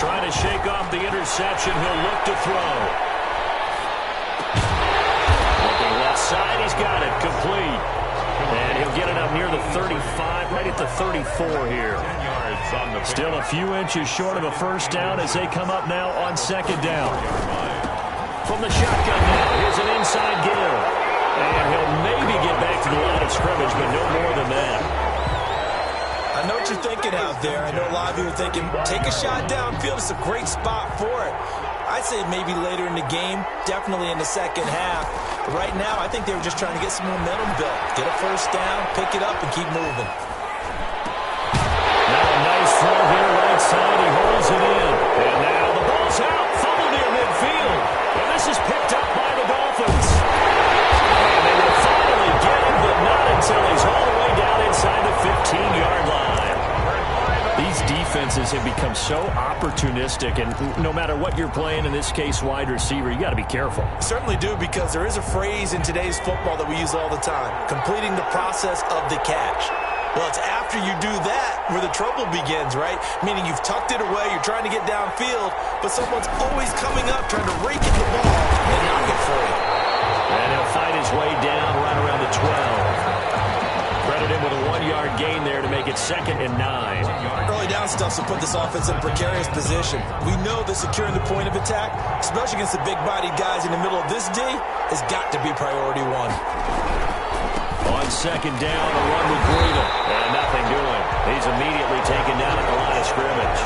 Trying to shake off the interception. He'll look to throw. Looking left side. He's got it. Complete. And he'll get it up near the 35, right at the 34 here. Still a few inches short of a first down as they come up now on 2nd down. From the shotgun now. Here's an inside give. And he'll maybe get back to the line of scrimmage, but no more than that. I know what you're thinking out there. I know a lot of you are thinking, take a shot downfield. It's a great spot for it. I'd say maybe later in the game, definitely in the second half. But right now, I think they were just trying to get some momentum built. Get a first down, pick it up, and keep moving. Now a nice throw here right side. He holds it in. And now the ball's out. Fumble near midfield. And this is picked up by the Dolphins. And they will finally get him, but not until he's all the way down inside the 15-yard line. guys have become so opportunistic, and no matter what you're playing, in this case wide receiver, you got to be careful. Certainly do, because there is a phrase in today's football that we use all the time: completing the process of the catch. Well, it's after you do that where the trouble begins, right? Meaning you've tucked it away, you're trying to get downfield, but someone's always coming up trying to rake at the ball and knock it for you. And he'll fight his way down right around the 12. Credit him with a 1-yard gain there to make it 2nd and 9. Early down stuff will put this offense in a precarious position. We know that securing the point of attack, especially against the big-bodied guys in the middle of this D, has got to be priority 1. On 2nd down, a run with Breida. And nothing doing. He's immediately taken down at the line of scrimmage.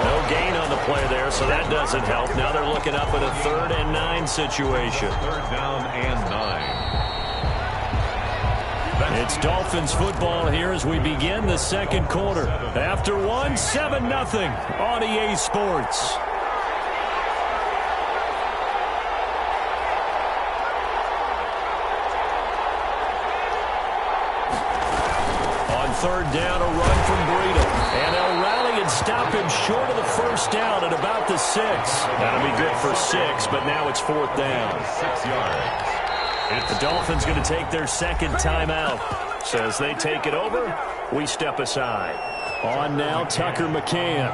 No gain on the play there, so that doesn't help. Now they're looking up at a 3rd and 9 situation. 3rd down and 9. It's Dolphins football here as we begin the 2nd quarter. After 1, 7-0 on EA Sports. On 3rd down, a run from Breida. And they'll rally and stop him short of the 1st down at about the 6. That'll be good for 6, but now it's 4th down. 6 yards. The Dolphins going to take their 2nd timeout. So as they take it over, we step aside. On now, Tucker McCann.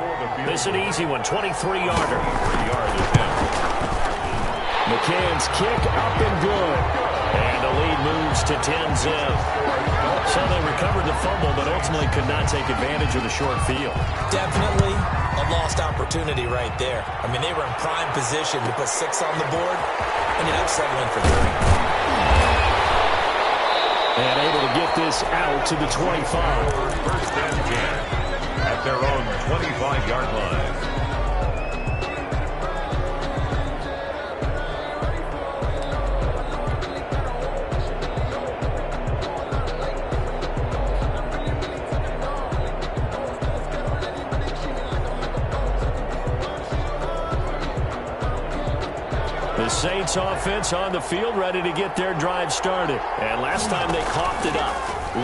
This is an easy one, 23-yarder. 3-yard attempt. McCann's kick up and good. And the lead moves to 10-zip. So they recovered the fumble, but ultimately could not take advantage of the short field. Definitely a lost opportunity right there. I mean, they were in prime position to put 6 on the board. Ended up settling for 3. And able to get this out to the 25. 1st and 10 at their own 25-yard line. The Saints offense on the field, ready to get their drive started. And last time they coughed it up,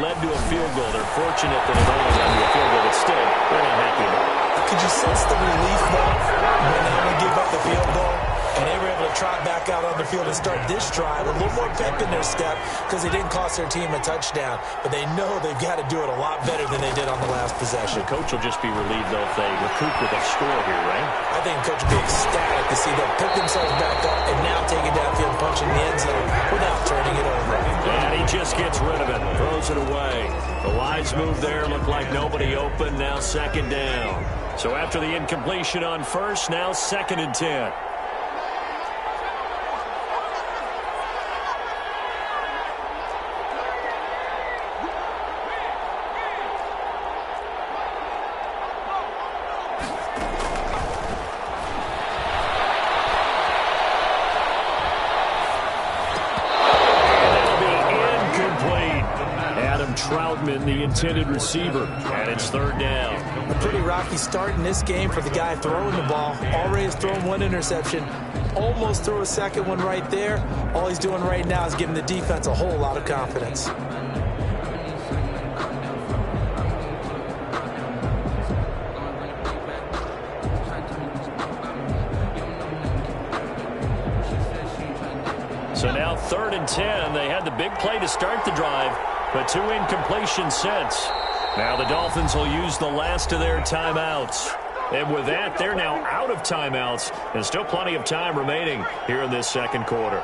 led to a field goal. They're fortunate that it only led to a field goal, but still, they're not happy about it. Could you sense the relief, though, when they only gave up the field goal? And they were able to trot back out on the field and start this drive with a little more pep in their step because they didn't cost their team a touchdown. But they know they've got to do it a lot better than they did on the last possession. The coach will just be relieved, though, if they recoup with a score here, right? I think the coach will be ecstatic to see them pick themselves back up and now take it downfield, punching the end zone without turning it over. And he just gets rid of it, throws it away. The wise move there looked like nobody open, now 2nd down. So after the incompletion on 1st, now 2nd and 10. The intended receiver, and it's 3rd down. A pretty rocky start in this game for the guy throwing the ball. Already has thrown 1 interception, almost threw a 2nd one right there. All he's doing right now is giving the defense a whole lot of confidence. So now 3rd and 10. They had the big play to start the drive, but 2 incompletions since. Now the Dolphins will use the last of their timeouts. And with that, they're now out of timeouts, and still plenty of time remaining here in this 2nd quarter.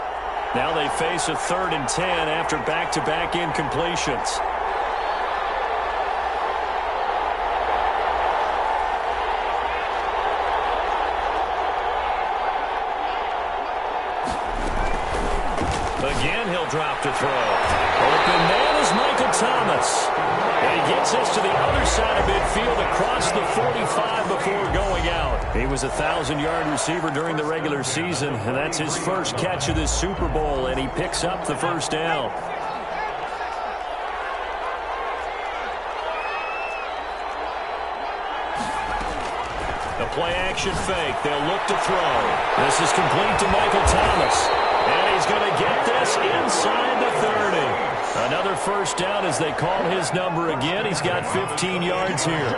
Now they face a 3rd and 10 after back-to-back incompletions. Again, he'll drop to throw. Open man is Michael Thomas. And he gets this to the other side of midfield across the 45 before going out. He was a 1,000-yard receiver during the regular season, and that's his first catch of this Super Bowl, and he picks up the 1st down. The play-action fake. They'll look to throw. This is complete to Michael Thomas. And he's going to get this inside the 30. Another 1st down as they call his number again. He's got 15 yards here.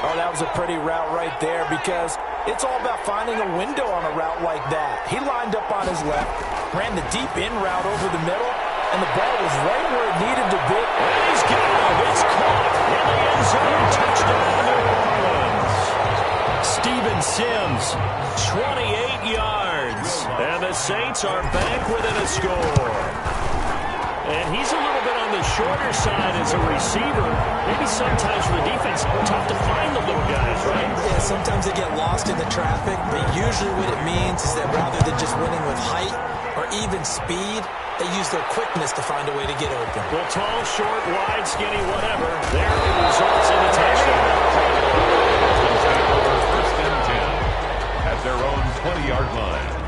Oh, that was a pretty route right there because it's all about finding a window on a route like that. He lined up on his left, ran the deep in route over the middle, and the ball was right where it needed to be. And he's got it. It's caught in the end zone. Touchdown, New Orleans. Steven Sims, 28 yards. And the Saints are back within a score. And he's a little bit on the shorter side as a receiver. Maybe sometimes for the defense, tough to find the little guys, right? Yeah, sometimes they get lost in the traffic, but usually what it means is that rather than just winning with height or even speed, they use their quickness to find a way to get open. Well, tall, short, wide, skinny, whatever. There it results in a touchdown. First and 10 at their own 20-yard line.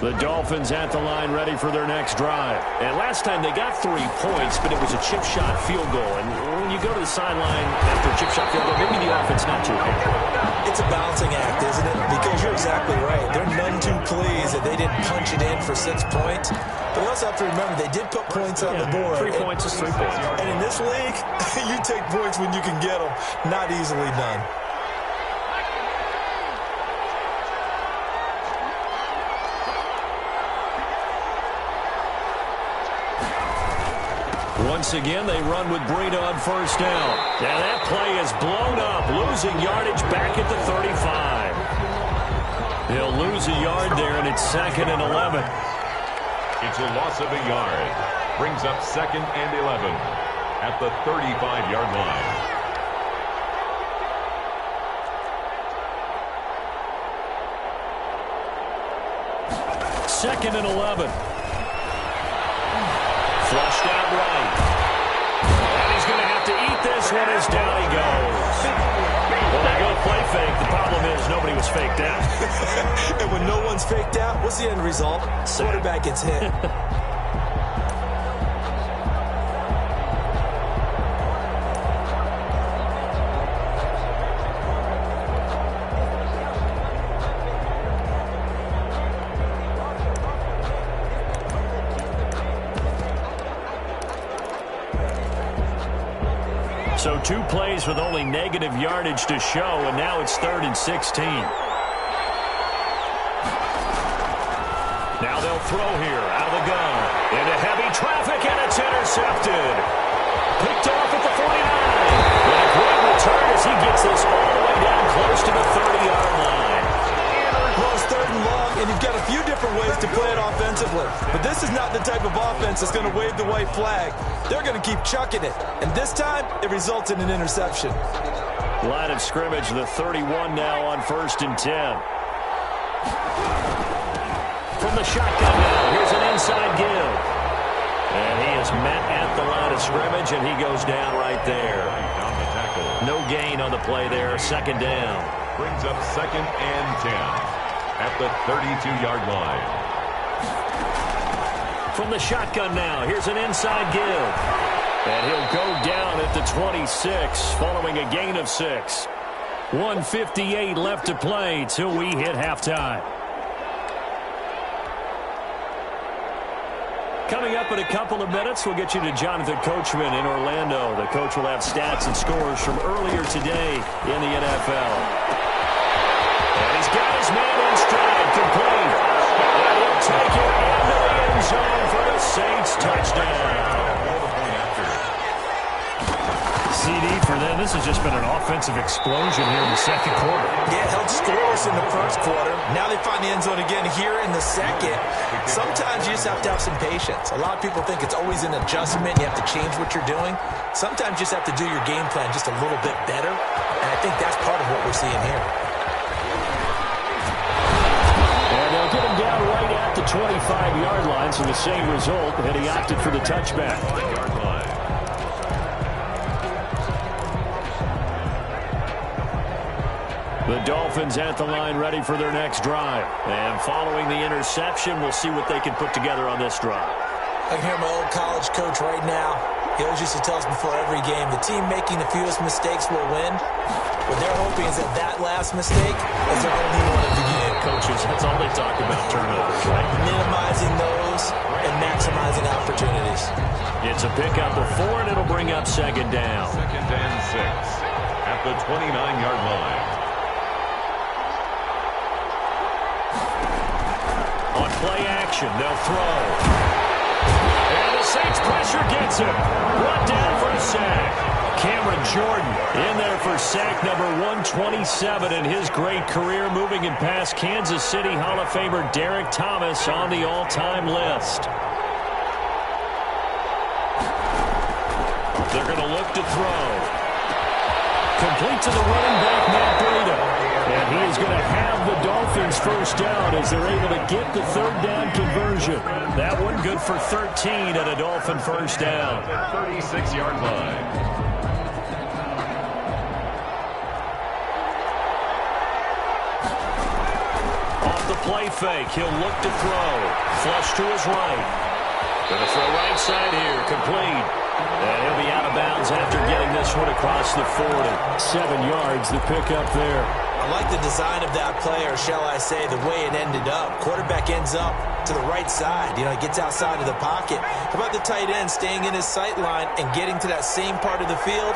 The Dolphins at the line ready for their next drive. And last time they got 3 points, but it was a chip shot field goal. And when you go to the sideline after a chip shot field goal, maybe the offense not too happy. It's a balancing act, isn't it? Because you're exactly right. They're none too pleased that they didn't punch it in for 6 points. But you also have to remember they did put points on the board. 3 points is 3 points. And in this league, you take points when you can get them. Not easily done. Once again, they run with Breida on first down. And that play is blown up, losing yardage back at the 35. He'll lose a yard there, and it's 2nd and 11. It's a loss of a yard. Brings up 2nd and 11 at the 35-yard line. Second and 11. Flushed out right. And he's going to have to eat this one as down he goes. Well, they go play fake. The problem is nobody was faked out. And when no one's faked out, what's the end result? Quarterback gets hit. So 2 plays with only negative yardage to show, and now it's 3rd and 16. Now they'll throw here out of the gun. Into heavy traffic, and it's intercepted. Picked off at the 49. And a great return as he gets this all the way down close to the 30-yard line. Close 3rd and long, and you've got a few different ways to play it offensively. But this is not the type of offense that's going to wave the white flag. They're going to keep chucking it. And this time, it results in an interception. Line of scrimmage, the 31 now on 1st and 10. From the shotgun now, here's an inside give. And he is met at the line of scrimmage, and he goes down right there. No gain on the play there, 2nd down. Brings up 2nd and 10 at the 32-yard line. From the shotgun now, here's an inside give. And he'll go down at the 26 following a gain of 6. 1:58 left to play till we hit halftime. Coming up in a couple of minutes, we'll get you to Jonathan Coachman in Orlando. The coach will have stats and scores from earlier today in the NFL. And he's got his man in stride, complete. And he'll take it into the end zone for the Saints touchdown. CD for them. This has just been an offensive explosion here in the 2nd quarter. Yeah, held scoreless in the 1st quarter. Now they find the end zone again here in the 2nd. Sometimes you just have to have some patience. A lot of people think it's always an adjustment. You have to change what you're doing. Sometimes you just have to do your game plan just a little bit better. And I think that's part of what we're seeing here. And they'll get him down right at the 25-yard line, so the same result, and he opted for the touchback. The Dolphins at the line ready for their next drive. And following the interception, we'll see what they can put together on this drive. I can hear my old college coach right now. He always used to tell us before every game, the team making the fewest mistakes will win. What they're hoping is that last mistake is their only one of the game. Coaches, that's all they talk about, turnovers, right? Minimizing those and maximizing opportunities. It's a pickup of 4, and it'll bring up second down. 2nd and 6 at the 29-yard line. On play action, they'll throw. And the Saints pressure gets him. Brought down for a sack. Cameron Jordan in there for sack number 127 in his great career, moving and past Kansas City Hall of Famer Derek Thomas on the all-time list. They're going to look to throw. Complete to the running back, Matt Breida. And he is going to have the Dolphins first down as they're able to get the third down conversion. That one good for 13 and a Dolphin first down. 36-yard line. Off the play fake, he'll look to throw. Flush to his right. Going to throw right side here, complete. And he'll be out of bounds after getting this one across the 40. 7 yards, the pickup there. I like the design of that play, or shall I say the way it ended up. Quarterback ends up to the right side. You know, he gets outside of the pocket. How about the tight end staying in his sight line and getting to that same part of the field,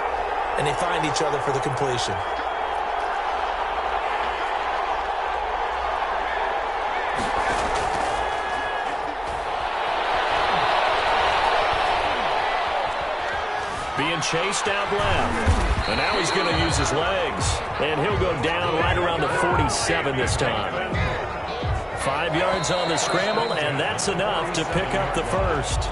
and they find each other for the completion. Being chased out left. And now he's going to use his legs. And he'll go down right around the 47 this time. 5 yards on the scramble, and that's enough to pick up the first.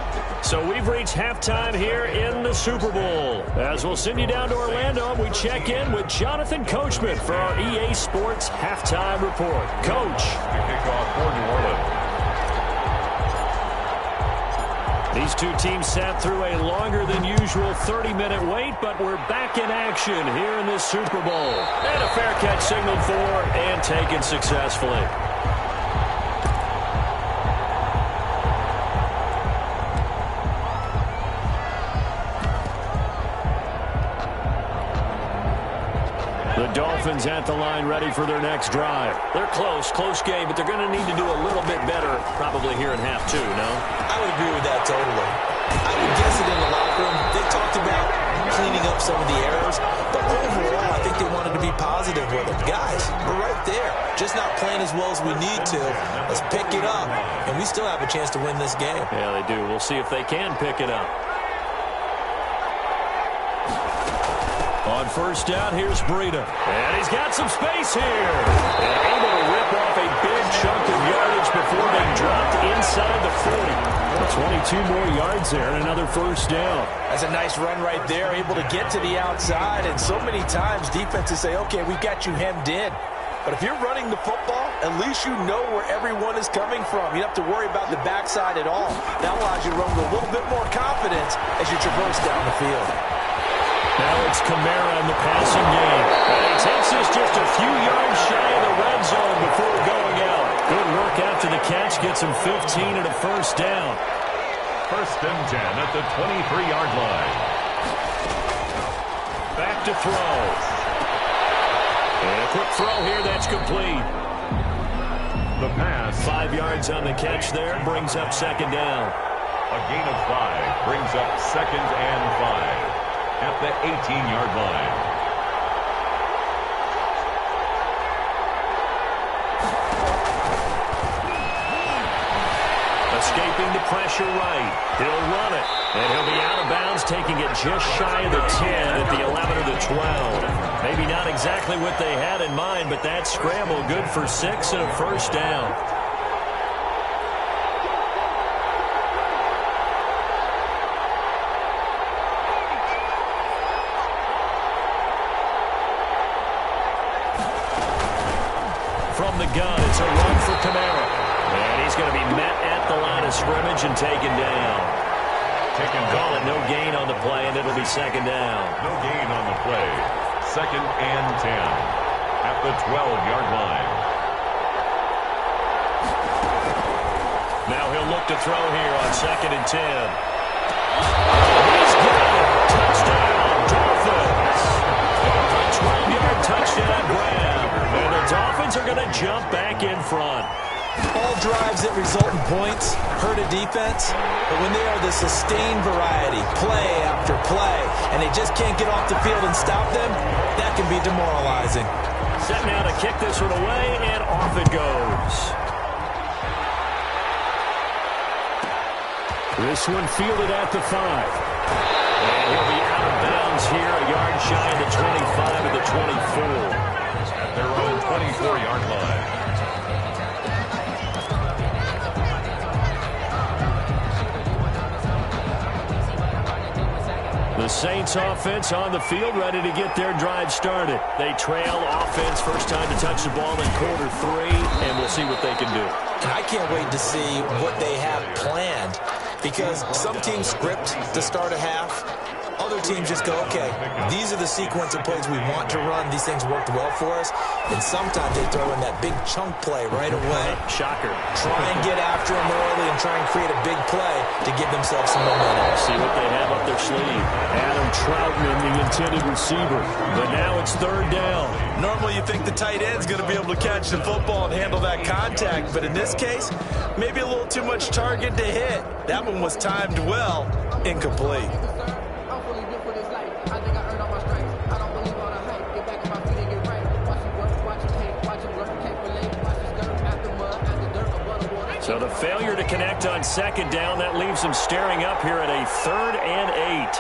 So we've reached halftime here in the Super Bowl. As we'll send you down to Orlando, we check in with Jonathan Coachman for our EA Sports Halftime Report. Coach. The kickoff for New Orleans. These two teams sat through a longer than usual 30-minute wait, but we're back in action here in this Super Bowl. And a fair catch signaled for and taken successfully. The Dolphins at the line ready for their next drive. They're close game, but they're going to need to do a little bit better probably here in half two, no? I would agree with that totally. I would guess it in the locker room. They talked about cleaning up some of the errors, but overall I think they wanted to be positive with them. Guys, we're right there. Just not playing as well as we need to. Let's pick it up, and we still have a chance to win this game. Yeah, they do. We'll see if they can pick it up. On first down, here's Breida. And he's got some space here. And able to rip off a big chunk of yardage before being dropped inside the 40. 22 more yards there and another first down. That's a nice run right there, able to get to the outside. And so many times defenses say, okay, we've got you hemmed in. But if you're running the football, at least you know where everyone is coming from. You don't have to worry about the backside at all. That allows you to run with a little bit more confidence as you traverse down the field. Now it's Kamara in the passing game. And he takes this just a few yards shy of the red zone before going out. Good work after the catch. Gets him 15 and a first down. 1st and 10 at the 23-yard line. Back to throw. And a quick throw here. That's complete. The pass. 5 yards on the catch there. Brings up second down. A gain of 5 brings up 2nd and 5. At the 18-yard line. Escaping the pressure right. He'll run it. And he'll be out of bounds, taking it just shy of the 10 at the 11 or the 12. Maybe not exactly what they had in mind, but that scramble good for 6 and a first down. From the gun, it's a run for Kamara. And he's going to be met at the line of scrimmage and taken down. Call it no gain on the play, and it'll be second down. No gain on the play. 2nd and 10 at the 12-yard line. Now he'll look to throw here on 2nd and 10. He's got touchdown, Dolphins. A 12-yard touchdown grab. And the Dolphins are going to jump back in front. All drives that result in points hurt a defense, but when they are the sustained variety, play after play, and they just can't get off the field and stop them, that can be demoralizing. Set now to kick this one away, and off it goes. This one fielded at the 5. And he'll be out of bounds here, a yard shy of the 25 of the 24. At their own 24-yard line. The Saints offense on the field, ready to get their drive started. They trail offense, first time to touch the ball in quarter 3, and we'll see what they can do. And I can't wait to see what they have planned, because some teams script to start a half. Other teams just go, okay, these are the sequence of plays we want to run. These things worked well for us. And sometimes they throw in that big chunk play right away. Shocker. Try and get after them early and try and create a big play to give themselves some momentum. See what they have up their sleeve. Adam Troutman, the intended receiver. But now it's third down. Normally you think the tight end's going to be able to catch the football and handle that contact. But in this case, maybe a little too much target to hit. That one was timed well, incomplete. So the failure to connect on second down, that leaves them staring up here at a 3rd and 8.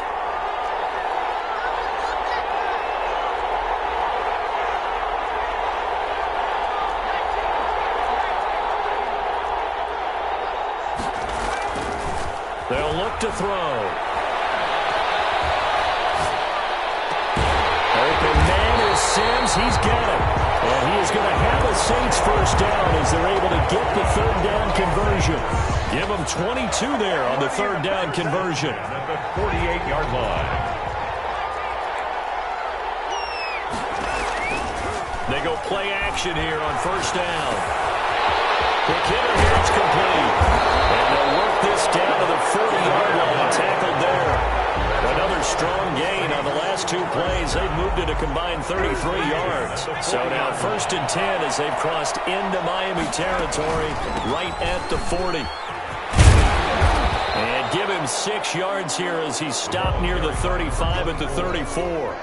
They'll look to throw. Open man is Sims. He's got it. And he is going to have a Saints first down as they're able to get the 3rd down conversion. Give them 22 there on the 3rd down conversion. At the 48-yard line. They go play action here on first down. Quick hitter here, it's complete. And they'll work this down to the 40-yard line, tackled there. Another strong gain on the last 2 plays. They've moved it a combined 33 yards. So now 1st and 10 as they've crossed into Miami territory right at the 40. And give him 6 yards here as he's stopped near the 35 at the 34.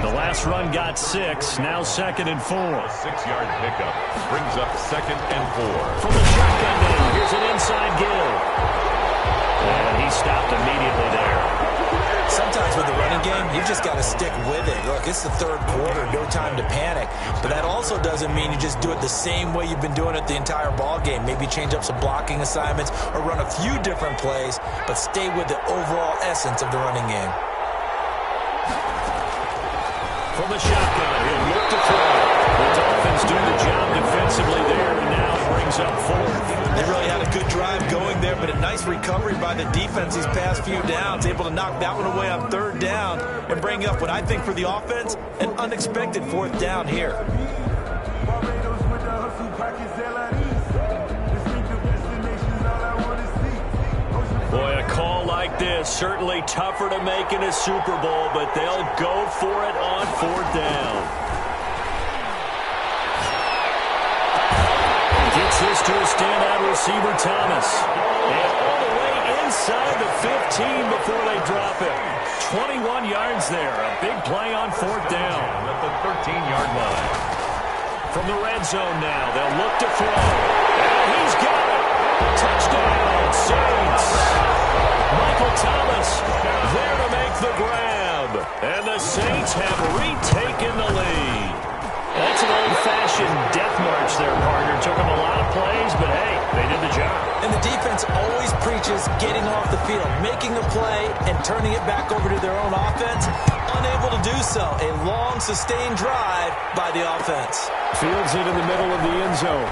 The last run got 6, now 2nd and 4. A 6-yard pickup brings up 2nd and 4. From the shotgun now, here's an inside give. And he stopped immediately there. Sometimes with the running game, you've just got to stick with it. Look, it's the 3rd quarter, no time to panic. But that also doesn't mean you just do it the same way you've been doing it the entire ball game. Maybe change up some blocking assignments or run a few different plays, but stay with the overall essence of the running game. From the shotgun, he'll look to throw. The Dolphins do the job defensively there, and now it brings up 4th. They really had a good drive going there, but a nice recovery by the defense these past few downs, able to knock that one away on 3rd down and bring up what I think for the offense, an unexpected 4th down here. Boy, a call like this, certainly tougher to make in a Super Bowl, but they'll go for it on 4th down. Gets this to a standout receiver, Thomas. And all the way inside the 15 before they drop it. 21 yards there. A big play on 4th down. At the 13-yard line. From the red zone now, they'll look to throw. And he's got it. Touchdown, Saints. Michael Thomas there to make the grab. And the Saints have retaken the lead. That's an old-fashioned death march there, partner. Took them a lot of plays, but hey, they did the job. And the defense always preaches getting off the field, making a play, and turning it back over to their own offense. Unable to do so. A long, sustained drive by the offense. Fields it in the middle of the end zone.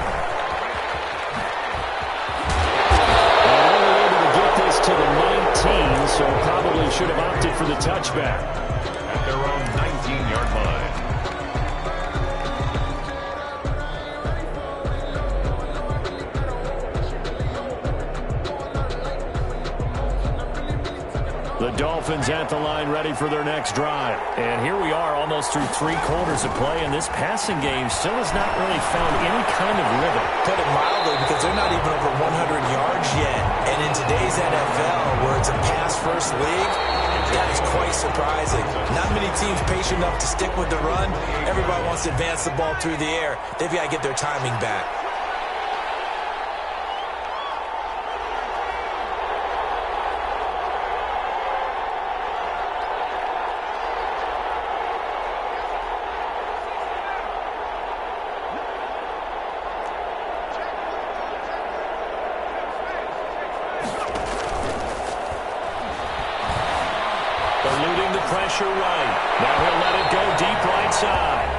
And only able to get this to the 19, so probably should have opted for the touchback. At their own 19-yard line. The Dolphins at the line ready for their next drive. And here we are almost through 3 quarters of play, and this passing game still has not really found any kind of rhythm. Put it mildly, because they're not even over 100 yards yet. And in today's NFL, where it's a pass-first league, that is quite surprising. Not many teams patient enough to stick with the run. Everybody wants to advance the ball through the air. They've got to get their timing back. Eluding the pressure right. Now he'll let it go deep right side.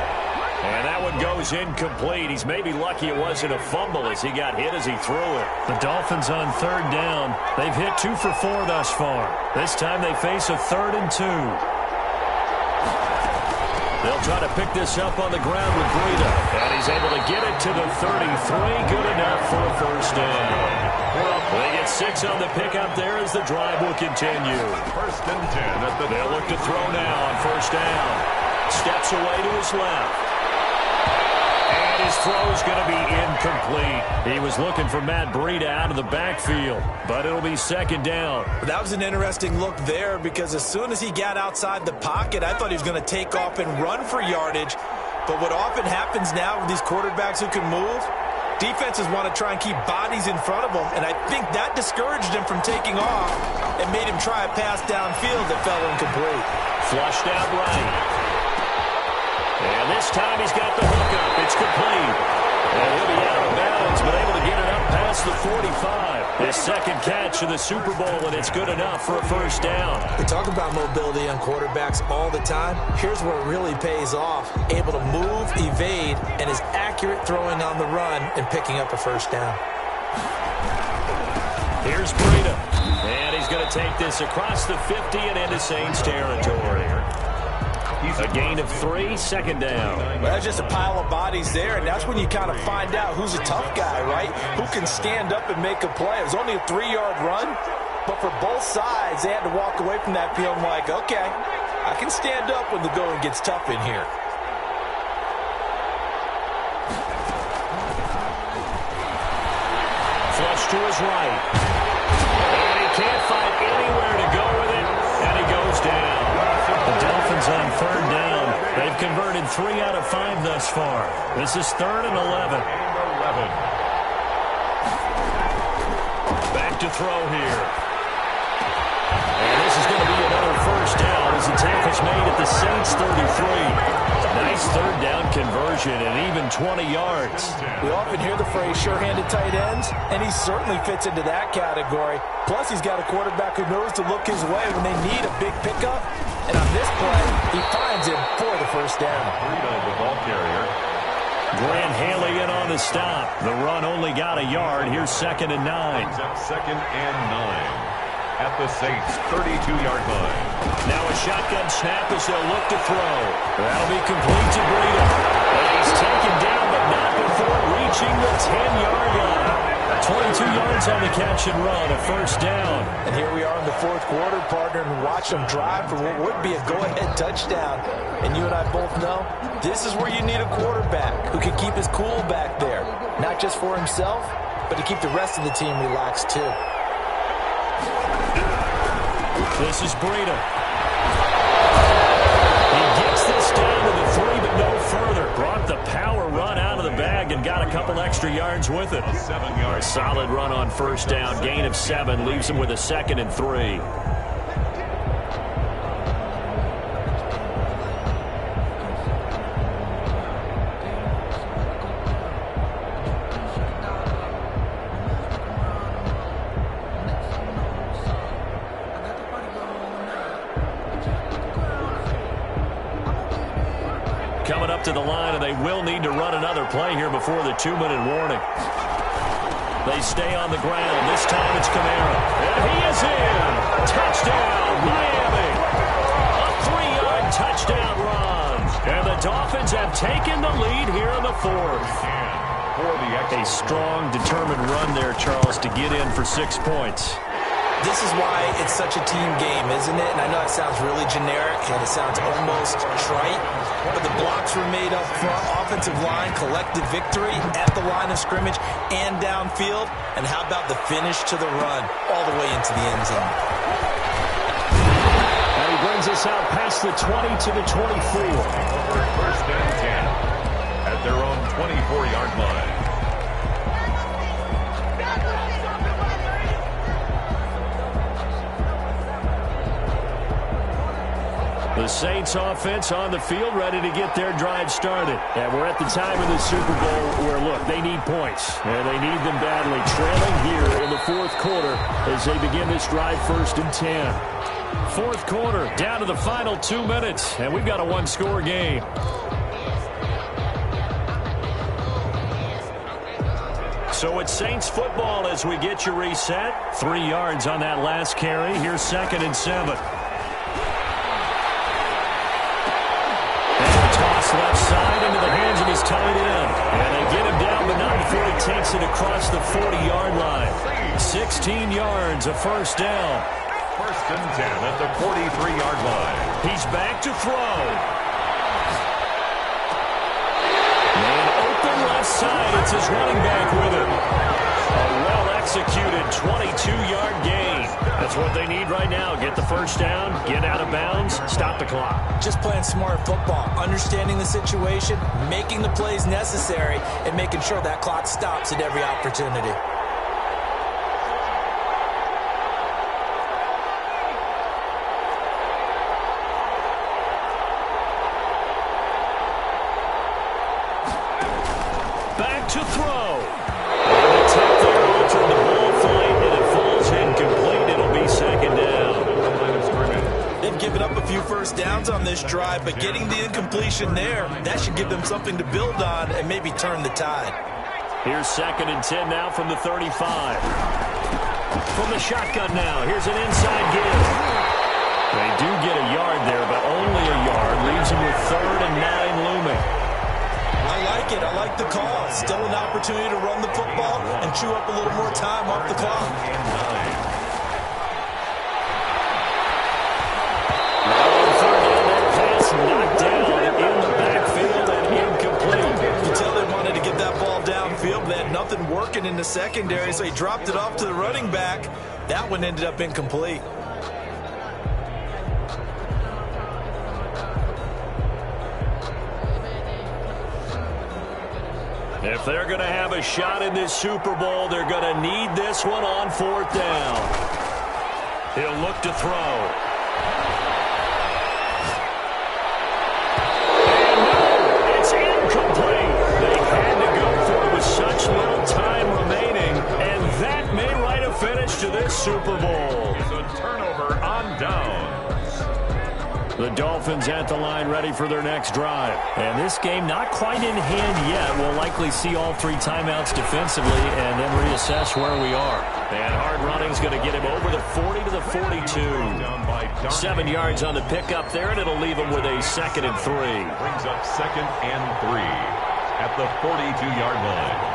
And that one goes incomplete. He's maybe lucky it wasn't a fumble as he got hit as he threw it. The Dolphins on 3rd down. They've hit 2 for 4 thus far. This time they face a 3rd and 2. They'll try to pick this up on the ground with Breida. And he's able to get it to the 33. Good enough for a first down. They get 6 on the pickup there as the drive will continue. 1st and 10 at the... They'll look to throw now on 1st down. Steps away to his left. And his throw's going to be incomplete. He was looking for Matt Breida out of the backfield, but it'll be 2nd down. That was an interesting look there, because as soon as he got outside the pocket, I thought he was going to take off and run for yardage. But what often happens now with these quarterbacks who can move, defenses want to try and keep bodies in front of them, and I think that discouraged him from taking off and made him try a pass downfield that fell incomplete. Flushed out right. And this time he's got the hook up. It's complete. And he'll be out of bounds, but able to get it up past the 45. His 2nd catch of the Super Bowl, and it's good enough for a first down. We talk about mobility on quarterbacks all the time. Here's where it really pays off. Able to move, evade, and is accurate throwing on the run and picking up a first down. Here's Breida. And he's going to take this across the 50 and into Saints territory. A gain of 3, 2nd down. Well, that's just a pile of bodies there, and that's when you kind of find out who's a tough guy, right? Who can stand up and make a play. It was only a 3-yard run, but for both sides, they had to walk away from that feeling like, okay, I can stand up when the going gets tough in here. Flush to his right. And he can't find anywhere to go with it, and he goes down. The Dolphins on 3rd down. They've converted 3 out of 5 thus far. This is 3rd and 11. Back to throw here. And this is going to be another first down as the tackle's made at the Saints 33. Nice 3rd down conversion and even 20 yards. We often hear the phrase sure-handed tight ends, and he certainly fits into that category. Plus, he's got a quarterback who knows to look his way when they need a big pickup. And on this play, he finds him for the first down. The ball carrier. Grant Haley in on the stop. The run only got a yard. Here's 2nd and 9. 2nd and 9 at the Saints 32-yard line. Now a shotgun snap as they'll look to throw. That'll be complete to Breida. And he's taken down, but not before reaching the 10-yard line. 22 yards on the catch and run, a first down. And here we are in the 4th quarter, partner, and watch them drive for what would be a go-ahead touchdown. And you and I both know this is where you need a quarterback who can keep his cool back there. Not just for himself, but to keep the rest of the team relaxed too. This is Breida. He gets this down to the 3, but no further. Brought the power run out of the bag and got a couple extra yards with it. 7 yards. A solid run on first down. Gain of 7 leaves him with a 2nd and 3. Coming up to the line, and they will need to run another play here before the 2-minute warning. They stay on the ground. This time it's Kamara. And he is in. Touchdown, Miami. A 3-yard touchdown run. And the Dolphins have taken the lead here in the 4th. For the A strong, determined run there, Charles, to get in for 6 points. This is why it's such a team game, isn't it? And I know it sounds really generic and it sounds almost trite, but the blocks were made up front, offensive line, collective victory at the line of scrimmage and downfield. And how about the finish to the run all the way into the end zone? And he brings us out past the 20 to the 24. First and 10 at their own 24-yard line. The Saints offense on the field, ready to get their drive started. And we're at the time of the Super Bowl where, look, they need points. And they need them badly. Trailing here in the fourth quarter as they begin this drive, 1st and 10. Fourth quarter, down to the final 2 minutes. And we've got a one-score game. So it's Saints football as we get you reset. 3 yards on that last carry. Here's 2nd and 7. Left side into the hands of his tight end. And they get him down, but not before he takes it across the 40-yard line. 16 yards, a first down. 1st and 10 at the 43-yard line. He's back to throw. And open left side, it's his running back with him. A well-executed 22-yard gain. That's what they need right now. Get the first down, get out of bounds, stop the clock. Just playing smart football, understanding the situation, making the plays necessary, and making sure that clock stops at every opportunity. Back to throw. And the tip there altered the ball flight, and it falls incomplete. It'll be 2nd down. They've given up a few first downs on this drive, but getting the incompletion there, that should give them something to build on and maybe turn the tide. Here's 2nd and 10 now from the 35. From the shotgun now, here's an inside give. They do get a yard there, but only a yard. Leaves them with 3rd and 9 looming. I like it. I like the call. Still an opportunity to run the football and chew up a little more time off the clock. Knocked down in the backfield and incomplete. You tell they wanted to get that ball downfield. They had nothing working in the secondary, so he dropped it off to the running back. That one ended up incomplete. If they're going to have a shot in this Super Bowl, they're going to need this one on 4th down. He'll look to throw. Such little time remaining, and that may write a finish to this Super Bowl. It's a turnover on downs. The Dolphins at the line ready for their next drive. And this game not quite in hand yet. We'll likely see all 3 timeouts defensively and then reassess where we are. And hard running is going to get him over the 40 to the 42. 7 yards on the pickup there, and it'll leave him with a 2nd and 3. Brings up 2nd and 3 at the 42-yard line.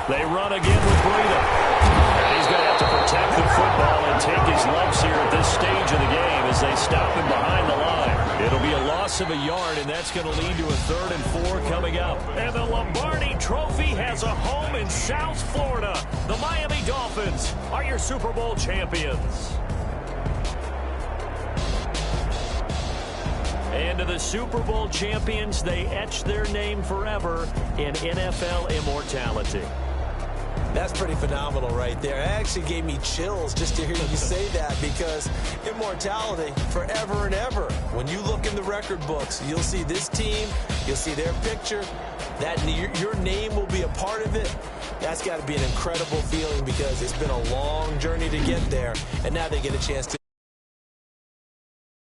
They run again with Breida. And he's going to have to protect the football and take his lumps here at this stage of the game as they stop him behind the line. It'll be a loss of a yard, and that's going to lead to a 3rd and 4 coming up. And the Lombardi Trophy has a home in South Florida. The Miami Dolphins are your Super Bowl champions. And to the Super Bowl champions, they etch their name forever in NFL immortality. That's pretty phenomenal right there. It actually gave me chills just to hear you say that, because immortality forever and ever. When you look in the record books, you'll see this team, you'll see their picture, that your name will be a part of it. That's got to be an incredible feeling, because it's been a long journey to get there, and now they get a chance to